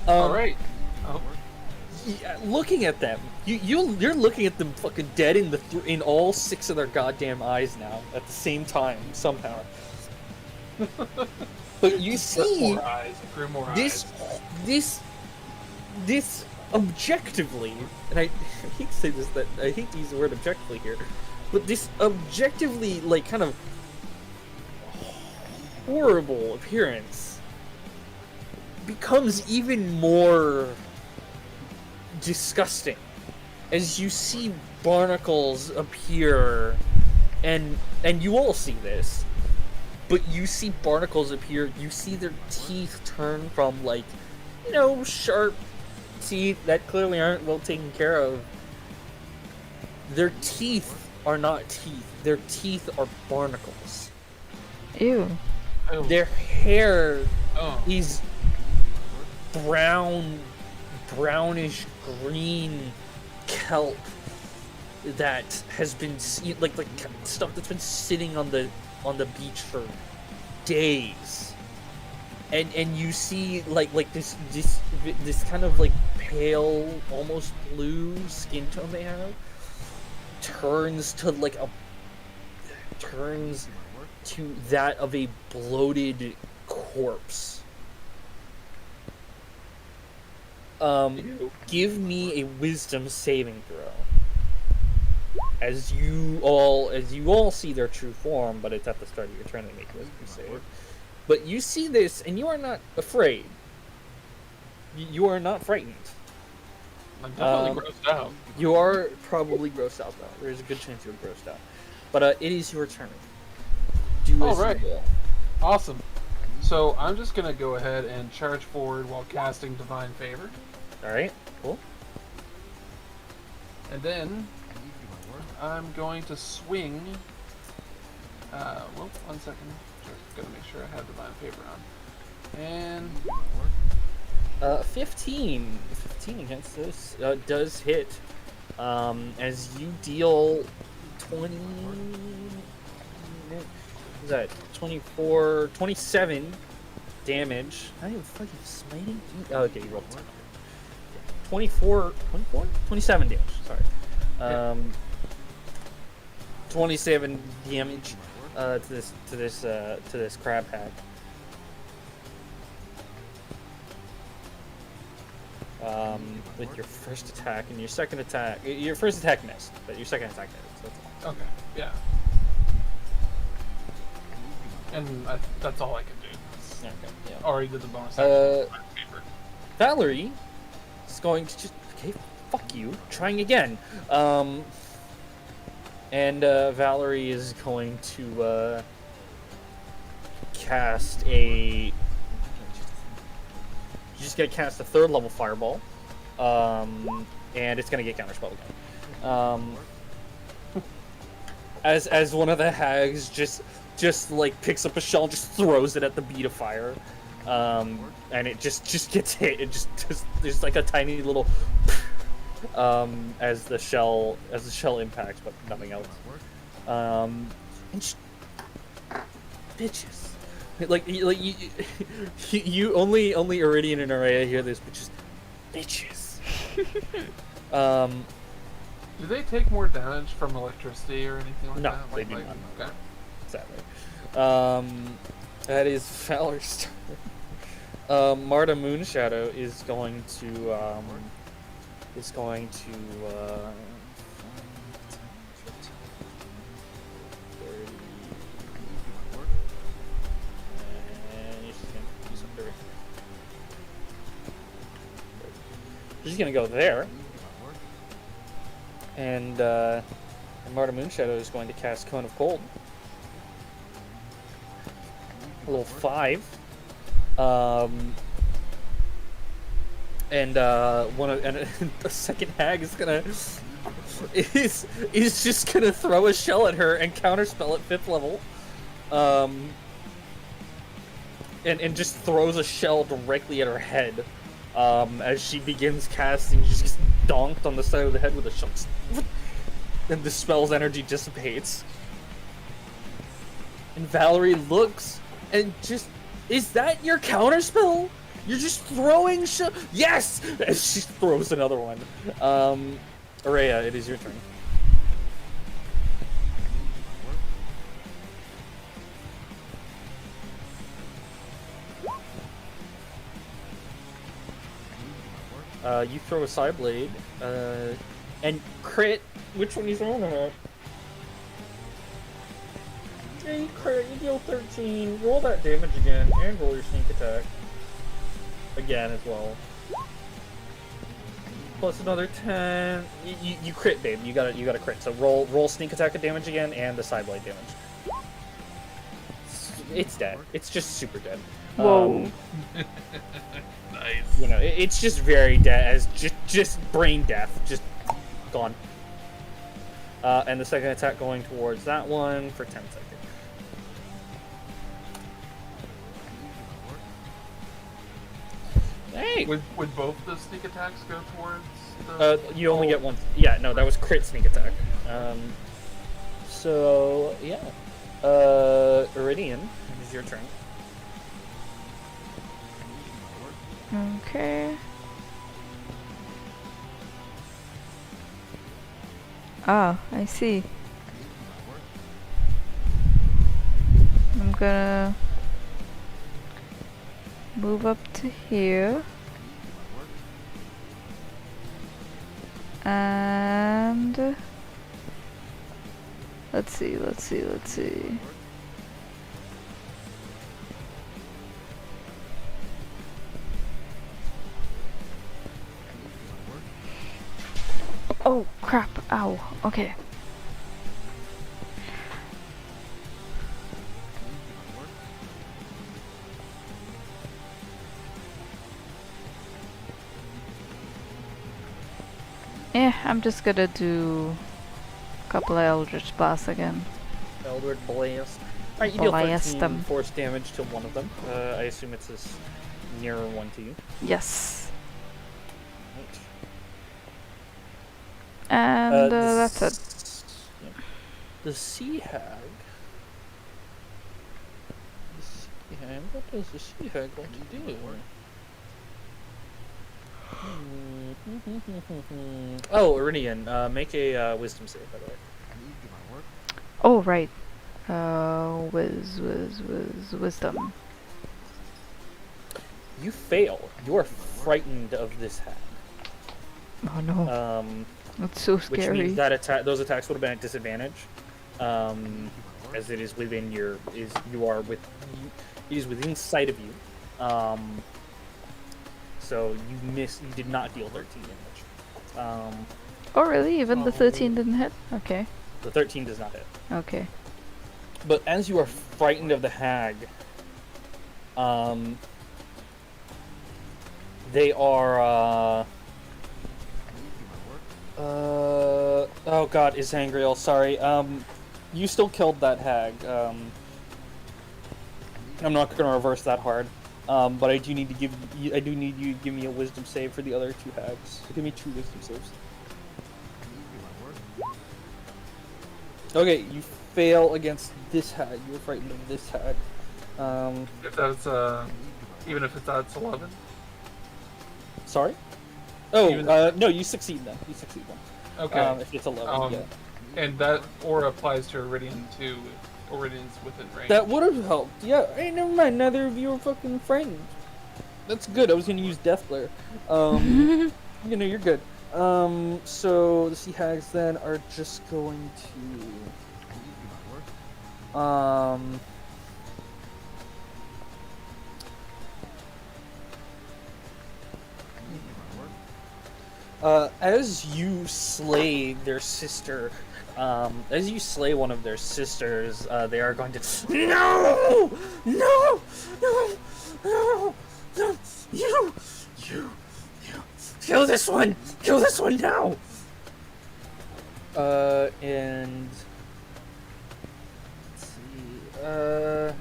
alright. Oh. Yeah, looking at them, you're looking at them fucking dead in all 6 of their goddamn eyes now at the same time somehow. But you see More eyes. It grew more this eyes. this objectively, and I hate to say this, that I hate to use the word objectively here, but this objectively kind of horrible appearance becomes even more disgusting as you see barnacles appear, and you all see this, but you see barnacles appear. You see their teeth turn from sharp teeth that clearly aren't well taken care of. Their teeth are not teeth. Their teeth are barnacles. Ew. Oh. Their hair Oh. is brownish green kelp that has been like stuff that's been sitting on the beach for days, and you see this kind of pale, almost blue skin tone they have turns to that of a bloated corpse. Give me a wisdom saving throw. As you all see their true form, but it's at the start of your turn to make a wisdom save. But you see this, and you are not afraid. You are not frightened. I'm definitely grossed out. You are probably grossed out, though. There's a good chance you're grossed out. But it is your turn. Do as Alright. you will. Awesome. So I'm just gonna go ahead and charge forward while casting Divine Favor, All right, cool. and then I'm going to swing. Well, 1 second. Just gotta make sure I have Divine Favor on. And 15. 15 against this does hit. As you deal 20. What is that? 24, 27 damage. I am fucking smiting. Oh, okay, you rolled 10. 24, 24? 27 damage. Sorry. 27 damage to this crab hag. With your first attack and your second attack. Your first attack missed, but your second attack hit. So that's all. okay, yeah. And that's all I can do. Okay, yeah. Already did the bonus action. Divine Favor. Valerie is going to just okay, fuck you, trying again. And Valerie is going to cast a. She's just gonna cast a 3rd level fireball, and it's gonna get counterspelled again. As one of the hags just like picks up a shell and just throws it at the bead of fire, and it just gets hit. It just there's like a tiny little as the shell impacts, but nothing else. And bitches, like you only Iridian and Araya hear this, but just bitches. Do they take more damage from electricity or anything like No, that? they do not. Okay. Sadly. That is Valor's turn. Marta Moonshadow is going to she's gonna go there, and Marta Moonshadow is going to cast Cone of Cold. A little 5. And the second hag is gonna is just gonna throw a shell at her and counterspell at 5th level. And just throws a shell directly at her head. As she begins casting, she just gets donked on the side of the head with a shell. And the spell's energy dissipates. And Valerie looks and just, is that your counterspell? You're just throwing shell? Yes! And she throws another one. Araya, it is your turn. You throw a side blade, and crit. Which one are you throwing at? Yeah, you crit. You deal 13. Roll that damage again, and roll your sneak attack again as well. Plus another 10. You crit, babe. You got a crit. So roll sneak attack damage again, and the side blade damage. It's dead. It's just super dead. Whoa. Nice. You know, it's just very dead, as just brain death, just gone. And the second attack going towards that one for 10 seconds. Hey! Would both the sneak attacks go towards the... You only get one. Yeah, no, that was crit sneak attack. So, yeah. Iridian, it is your turn. Okay. Ah, I see. I'm gonna move up to here. And let's see. Oh crap, ow, okay. I'm just gonna do a couple of Eldritch Blasts again. Eldritch Blast. Alright, you deal Blast 13 them. force damage to one of them. I assume it's this nearer one to you. Yes. Right. And that's it. Yep. The Sea Hag. The Sea Hag. What does the Sea Hag want to do? Oh, Iridian, make a Wisdom save, by the way. Oh, right. Wisdom. You fail. You are frightened of this hag. Oh no. That's so Which scary. means that those attacks would have been at disadvantage, as it is within your it is within sight of you. So you did not deal 13 damage. Oh really? Even the 13 didn't hit? Okay. The 13 does not hit. Okay. But as you are frightened of the hag, they are oh god, Isangriel, sorry. You still killed that hag. I'm not gonna reverse that hard. But I do need you to give me a wisdom save for the other two hags. Give me 2 wisdom saves. Okay, you fail against this hag. You're frightened of this hag. If that's even if that's 11. Sorry? Oh, Even no, you succeed then. You succeed then. Okay. If it's 11, yeah. And that aura applies to Iridian too. Iridian's within range. That would have helped. Yeah, hey, never mind. Neither of you are fucking frightened. That's good. I was gonna use Death Glare. You know, you're good. So the Sea Hags then are just going to as you slay their sister, as you slay one of their sisters, they are going to no, no, no, no, no, you, kill this one now. And let's see,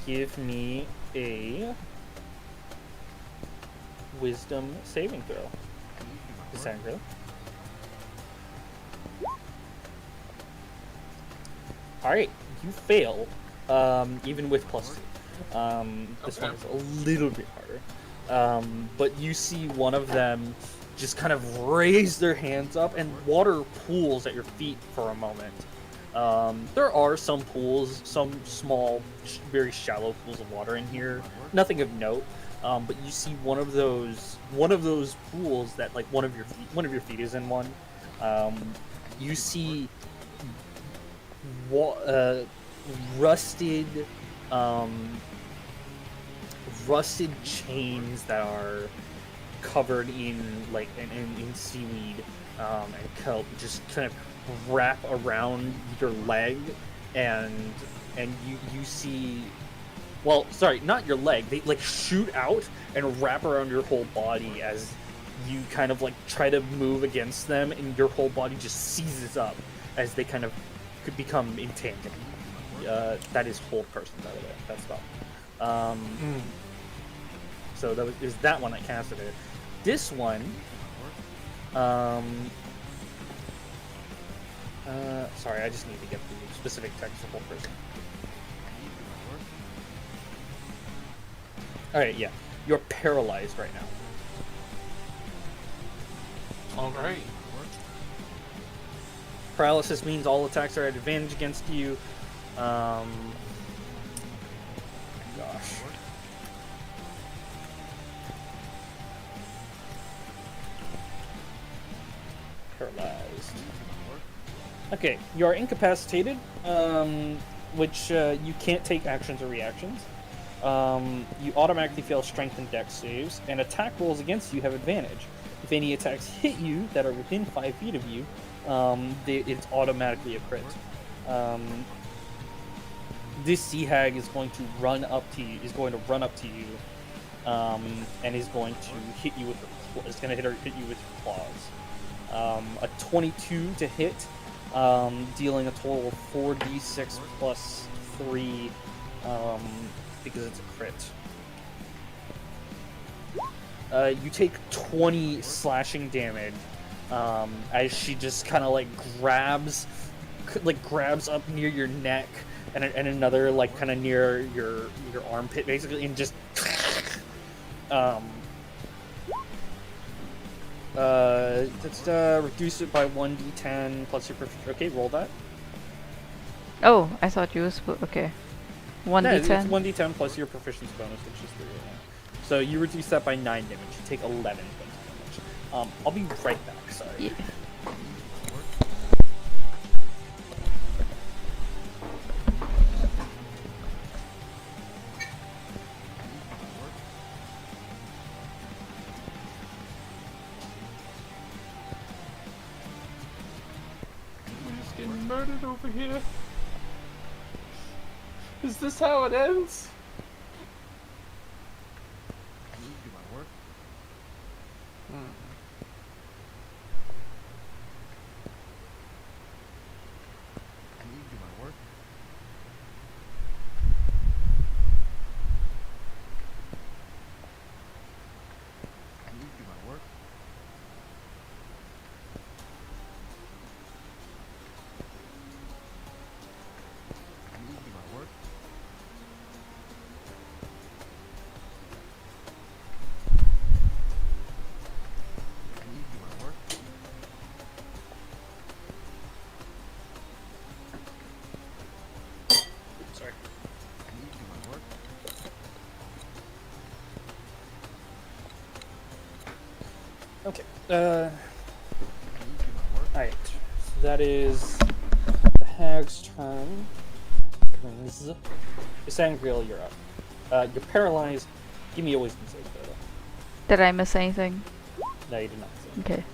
give me a wisdom saving throw. Cassandra. Alright, you fail, even with +2. This one is a little bit harder. But you see one of them just kind of raise their hands up and water pools at your feet for a moment. There are some pools, some small, very shallow pools of water in here. Nothing of note. But you see one of those pools that like one of your feet is in one. You see rusted chains that are covered in like in seaweed and kelp, just kind of wrap around your leg, and you see. Well, sorry, not your leg. They like shoot out and wrap around your whole body as you kind of like try to move against them, and your whole body just seizes up as they kind of could become entangled. That is hold person, by the way. That spell. So that was that one that casted it. This one. Sorry, I just need to get the specific text of hold person. Alright, yeah. You're paralyzed right now. Alright. Paralysis means all attacks are at advantage against you. Gosh. Paralyzed. Okay, you are incapacitated, which you can't take actions or reactions. You automatically fail strength and dex saves, and attack rolls against you have advantage. If any attacks hit you that are within 5 feet of you, it's automatically a crit. This Sea Hag is going to run up to you, and is going to hit you with her it's gonna hit you with your claws. A 22 to hit, dealing a total of 4d6 plus 3, because it's a crit. You take 20 slashing damage, as she just kind of like grabs up near your neck and another like kind of near your armpit basically, and just reduce it by 1d10 plus your okay, roll that. Oh, I thought you was okay. 1d10. It's 1d10 plus your proficiency bonus, which is 3 right now. So you reduce that by 9 damage. You take 11 points of damage. I'll be right back. Sorry. Yeah. We're just getting murdered over here. Is this how it ends? Sorry. Okay. Alright. So that is the hag's turn. Sangreal, you're up. You're paralyzed. Give me a wisdom save, though. Did I miss anything? No, you did not. Okay.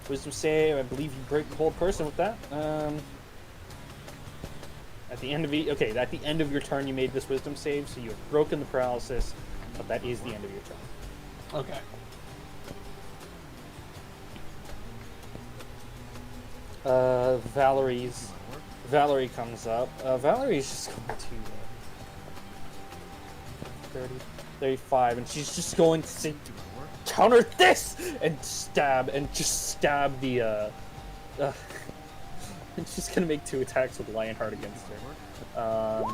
Wisdom save. I believe you break the whole person with that. At the end of at the end of your turn, you made this wisdom save, so you have broken the paralysis. But that is the end of your turn. Okay. Valerie comes up. Valerie's just going to 30, 35, and she's just going to say, counter this, and stab the. And she's gonna make 2 attacks with Lionheart against her.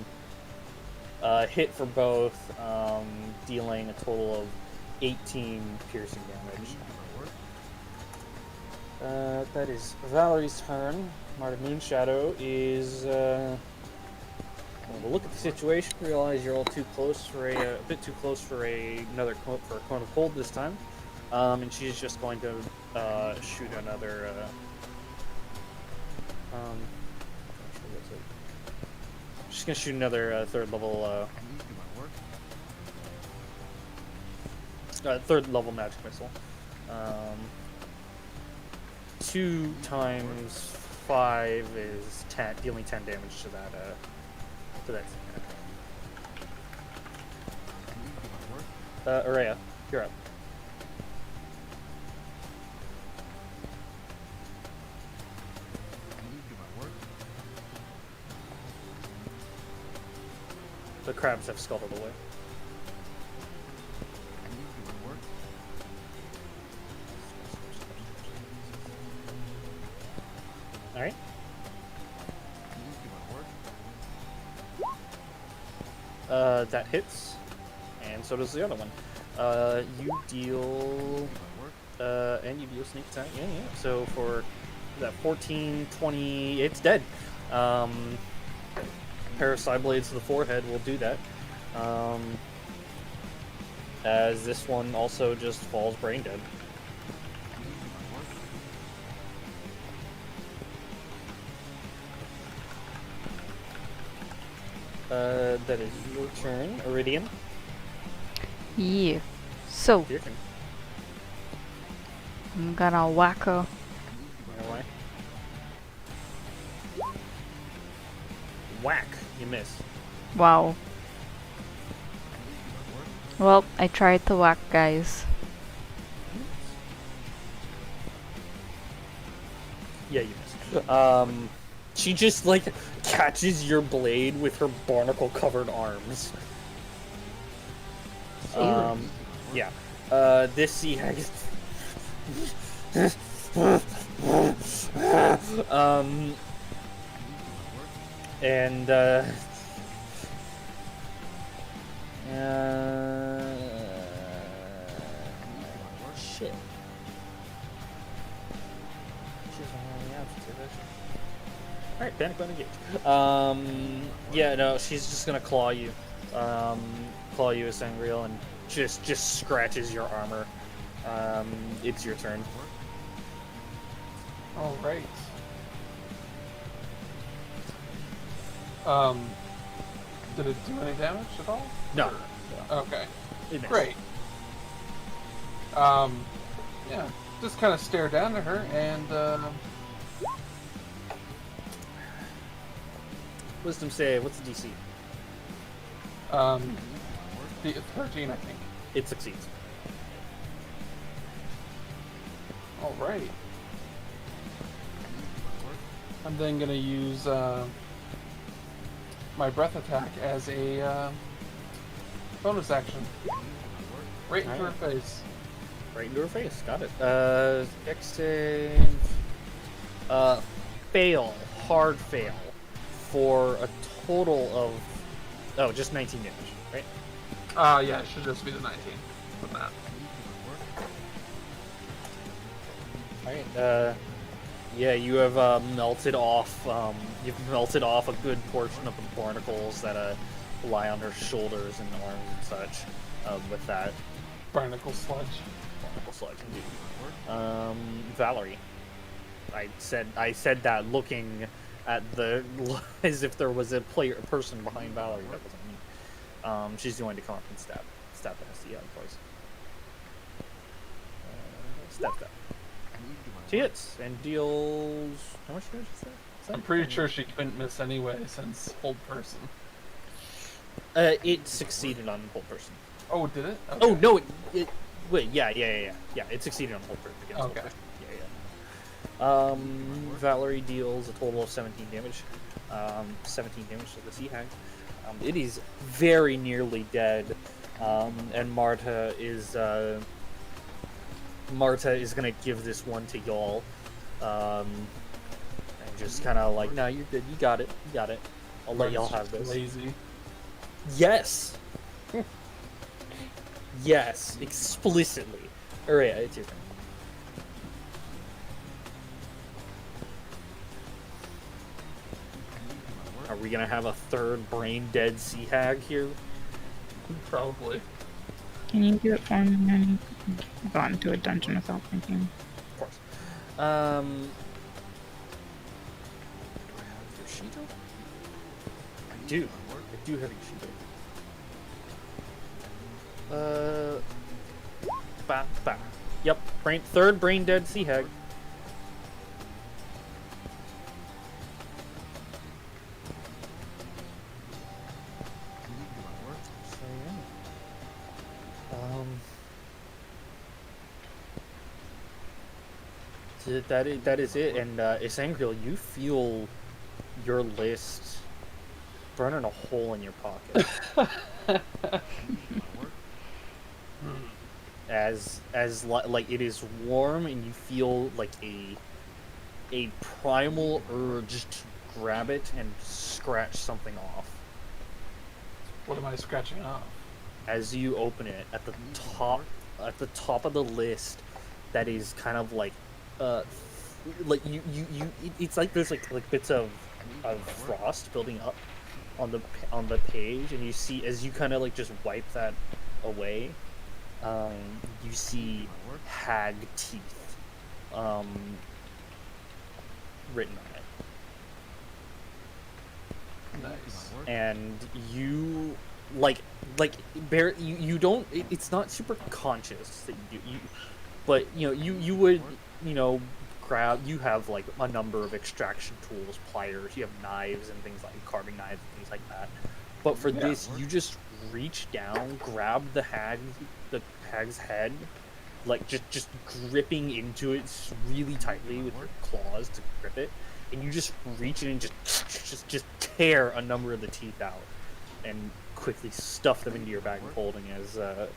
Hit for both, dealing a total of 18 piercing damage. That is Valerie's turn. Marta Moonshadow is we'll look at the situation, realize you're all too close for a bit too close for a cone of cold this time, and she's just going to shoot another. She's gonna shoot another third level magic missile. 2 times 5 is 10, dealing 10 damage to that. Araya, you're up. The crabs have scuttled away. Alright. That hits, and so does the other one. You deal, and you deal sneak attack. Yeah. So for that 14, 20, it's dead. Pair of side blades to the forehead will do that. As this one also just falls brain dead. That is your turn, Iridium. Yeah. So, Your turn. I'm gonna whack her. Run away. Whack! You miss. Wow. Well, I tried to whack, guys. Yeah, you missed. She just like catches your blade with her barnacle-covered arms. Yeah. This sea hag is. And shit. Alright, panic button engage. Yeah, no, she's just gonna claw you. Claw you as Sangreal and just scratches your armor. It's your turn. All right. Did it do any damage at all? No. Okay. It missed. Great. Yeah, just kind of stare down to her and Wisdom save, what's the DC? the 13, I think. It succeeds. All right. I'm then gonna use my breath attack as a bonus action. Right into her face. Right into her face, got it. Dex save. Fail. Hard fail. For a total of. Oh, just 19 damage, right? Yeah, it should just be the 19 with that. Alright, yeah, you have melted off. You've melted off a good portion of the barnacles that lie on her shoulders and arms and such. With that Barnacle sludge. barnacle sludge, indeed. Valerie, I said that looking at the as if there was a person behind Valerie. That wasn't me. She's going to come up and stab the SDI twice. Stab. She hits and deals. How much damage is that? I'm pretty sure she couldn't miss anyway since hold person. It succeeded on hold person. Oh, did it? Okay. Oh no! Wait, yeah. It succeeded on hold person against hold Okay. person. Yeah. Valerie deals a total of 17 damage. 17 damage to the sea hag. It is very nearly dead, and Marta is gonna give this one to y'all, and just kind of like, no, you're good, you got it. I'll let y'all have this. Lazy. Yes. Yes, explicitly. Alright, it's your turn. Are we gonna have a third brain dead sea hag here? Probably. Can you do it for me? I got into a dungeon without thinking. Of course. Do I have Yoshito? I do have Yoshito. Yep, third brain dead sea hag. So that is it, and Isangriel, you feel your list burning a hole in your pocket. as like it is warm, and you feel like a primal urge to grab it and scratch something off. What am I scratching off? As you open it, at the top of the list, that is kind of like it's like there's like bits of frost building up on the page, and you see, as you kind of like just wipe that away, you see hag teeth written on it. Nice. And you you don't, it's not super conscious that you but you would grab, you have like a number of extraction tools, pliers, you have knives and things, like carving knives and things like that, but for this you just reach down, grab the hag's head, like just gripping into it really tightly with your claws to grip it, and you just reach in and just tear a number of the teeth out, and quickly stuff them into your bag of holding as that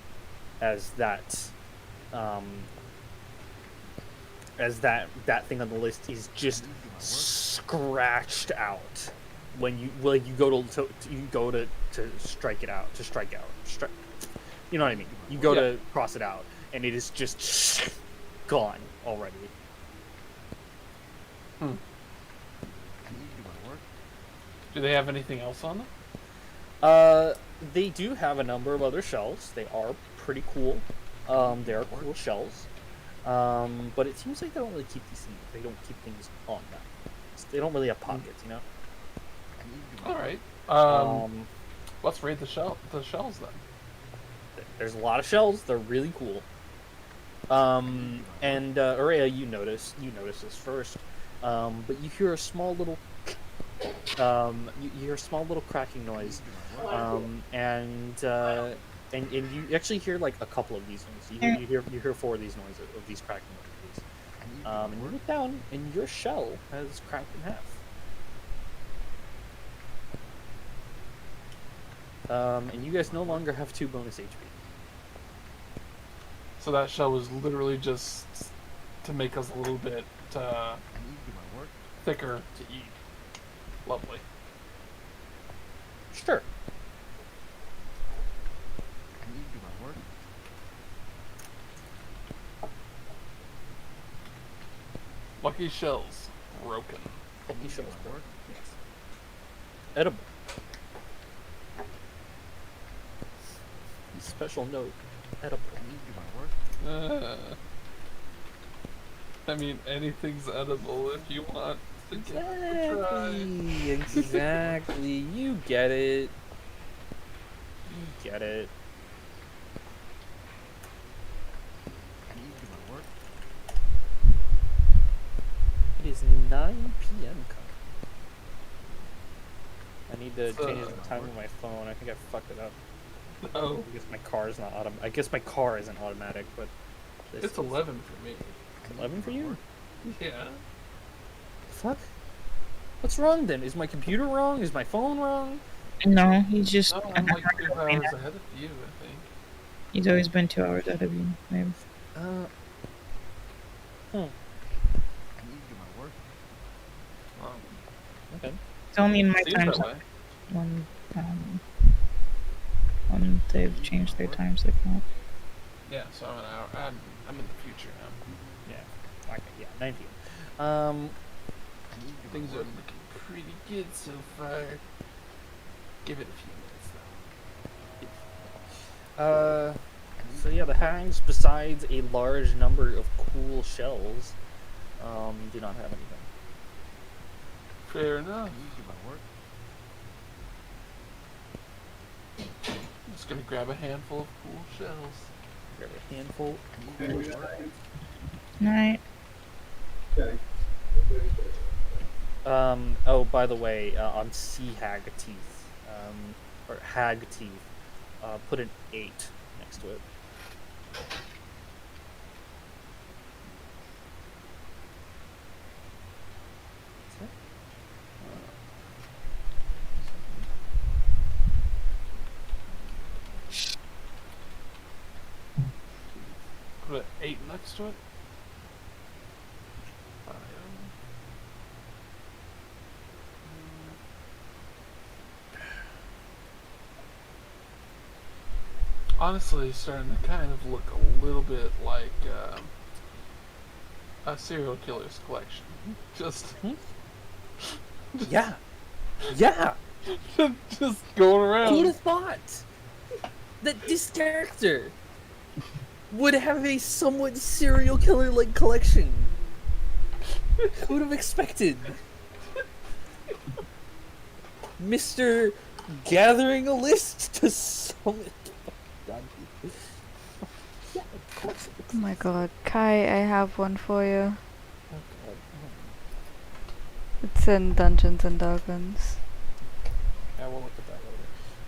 that thing on the list is just scratched out when you go to strike it out you know what I mean, you go to cross it out and it is just gone already. Do they have anything else on them? They do have a number of other shells. They are pretty cool. They are cool shells. But it seems like they don't really keep these things. They don't keep things on them. They don't really have pockets, you know. All right. Let's raid the shells then. There's a lot of shells. They're really cool. And Aurea, you notice this first. But you hear a small little you hear a small little cracking noise. And you actually hear like a couple of these ones. You hear 4 of these noises, of these cracking noises. And you look down, and your shell has cracked in half. And you guys no longer have 2 bonus HP. So that shell was literally just to make us a little bit thicker to eat. Lovely. Sure. Lucky shells broken. Lucky shells broken. Yes. Edible. Special note. Edible. I mean, anything's edible if you want to give it a try. Exactly. You get it. You get it. It is 9 p.m. I need to change the time on my phone. I think I fucked it up. No. I guess my car is not I guess my car isn't automatic, but it's 11 for me. 11 for you? Yeah. Fuck. What's wrong then? Is my computer wrong? Is my phone wrong? No, he's just. No, I'm like 2 hours ahead of you, I think. He's always been 2 hours ahead of you, maybe. Okay. It's only in my Seems time that zone way. when they've changed their times they count. Yeah, so I'm an hour. I'm in the future now. Yeah. Okay, yeah, 9 p.m. Things are looking pretty good so far. Give it a few minutes though. So yeah, the hags, besides a large number of cool shells, do not have anything. Fair enough. I'm just gonna grab a handful of cool shells. Grab a handful of cool shells. Night. Oh, by the way, on sea hag teeth, or hag teeth, put an 8 next to it. Put an 8 next to it. Honestly, it's starting to kind of look a little bit like a serial killer's collection. Just, Yeah, yeah. just going around. Who'd have thought that this character would have a somewhat serial killer-like collection? Who would have expected? Mr. Gathering a list to summon. Yeah, of course. Oh my god. Kai, I have one for you. Oh god. It's in Dungeons and Dragons. Yeah, we'll look at that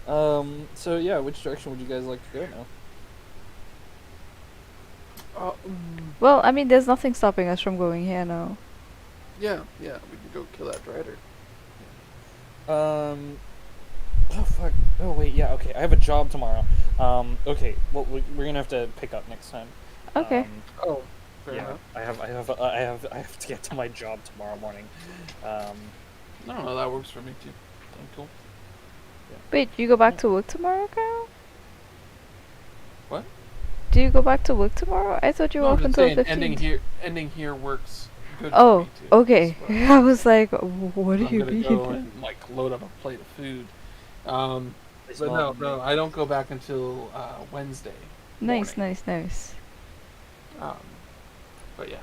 later. So yeah, which direction would you guys like to go now? Well, I mean, there's nothing stopping us from going here now. Yeah, we can go kill that drider. Oh fuck. Oh wait, yeah. Okay, I have a job tomorrow. Okay. Well, we're gonna have to pick up next time. Okay. Oh, fair Yeah. enough. I have to get to my job tomorrow morning. No, that works for me too. Cool. Wait, you go back to work tomorrow, Kyle? What? Do you go back to work tomorrow? I thought you were No, I'm off just until saying, 15th. ending here works good Oh, for me too. okay. as well. I was like, what do I'm you gonna mean? go and like load up a plate of food. It's But not- no, I don't go back until Wednesday. Nice, morning. nice, nice. But yeah,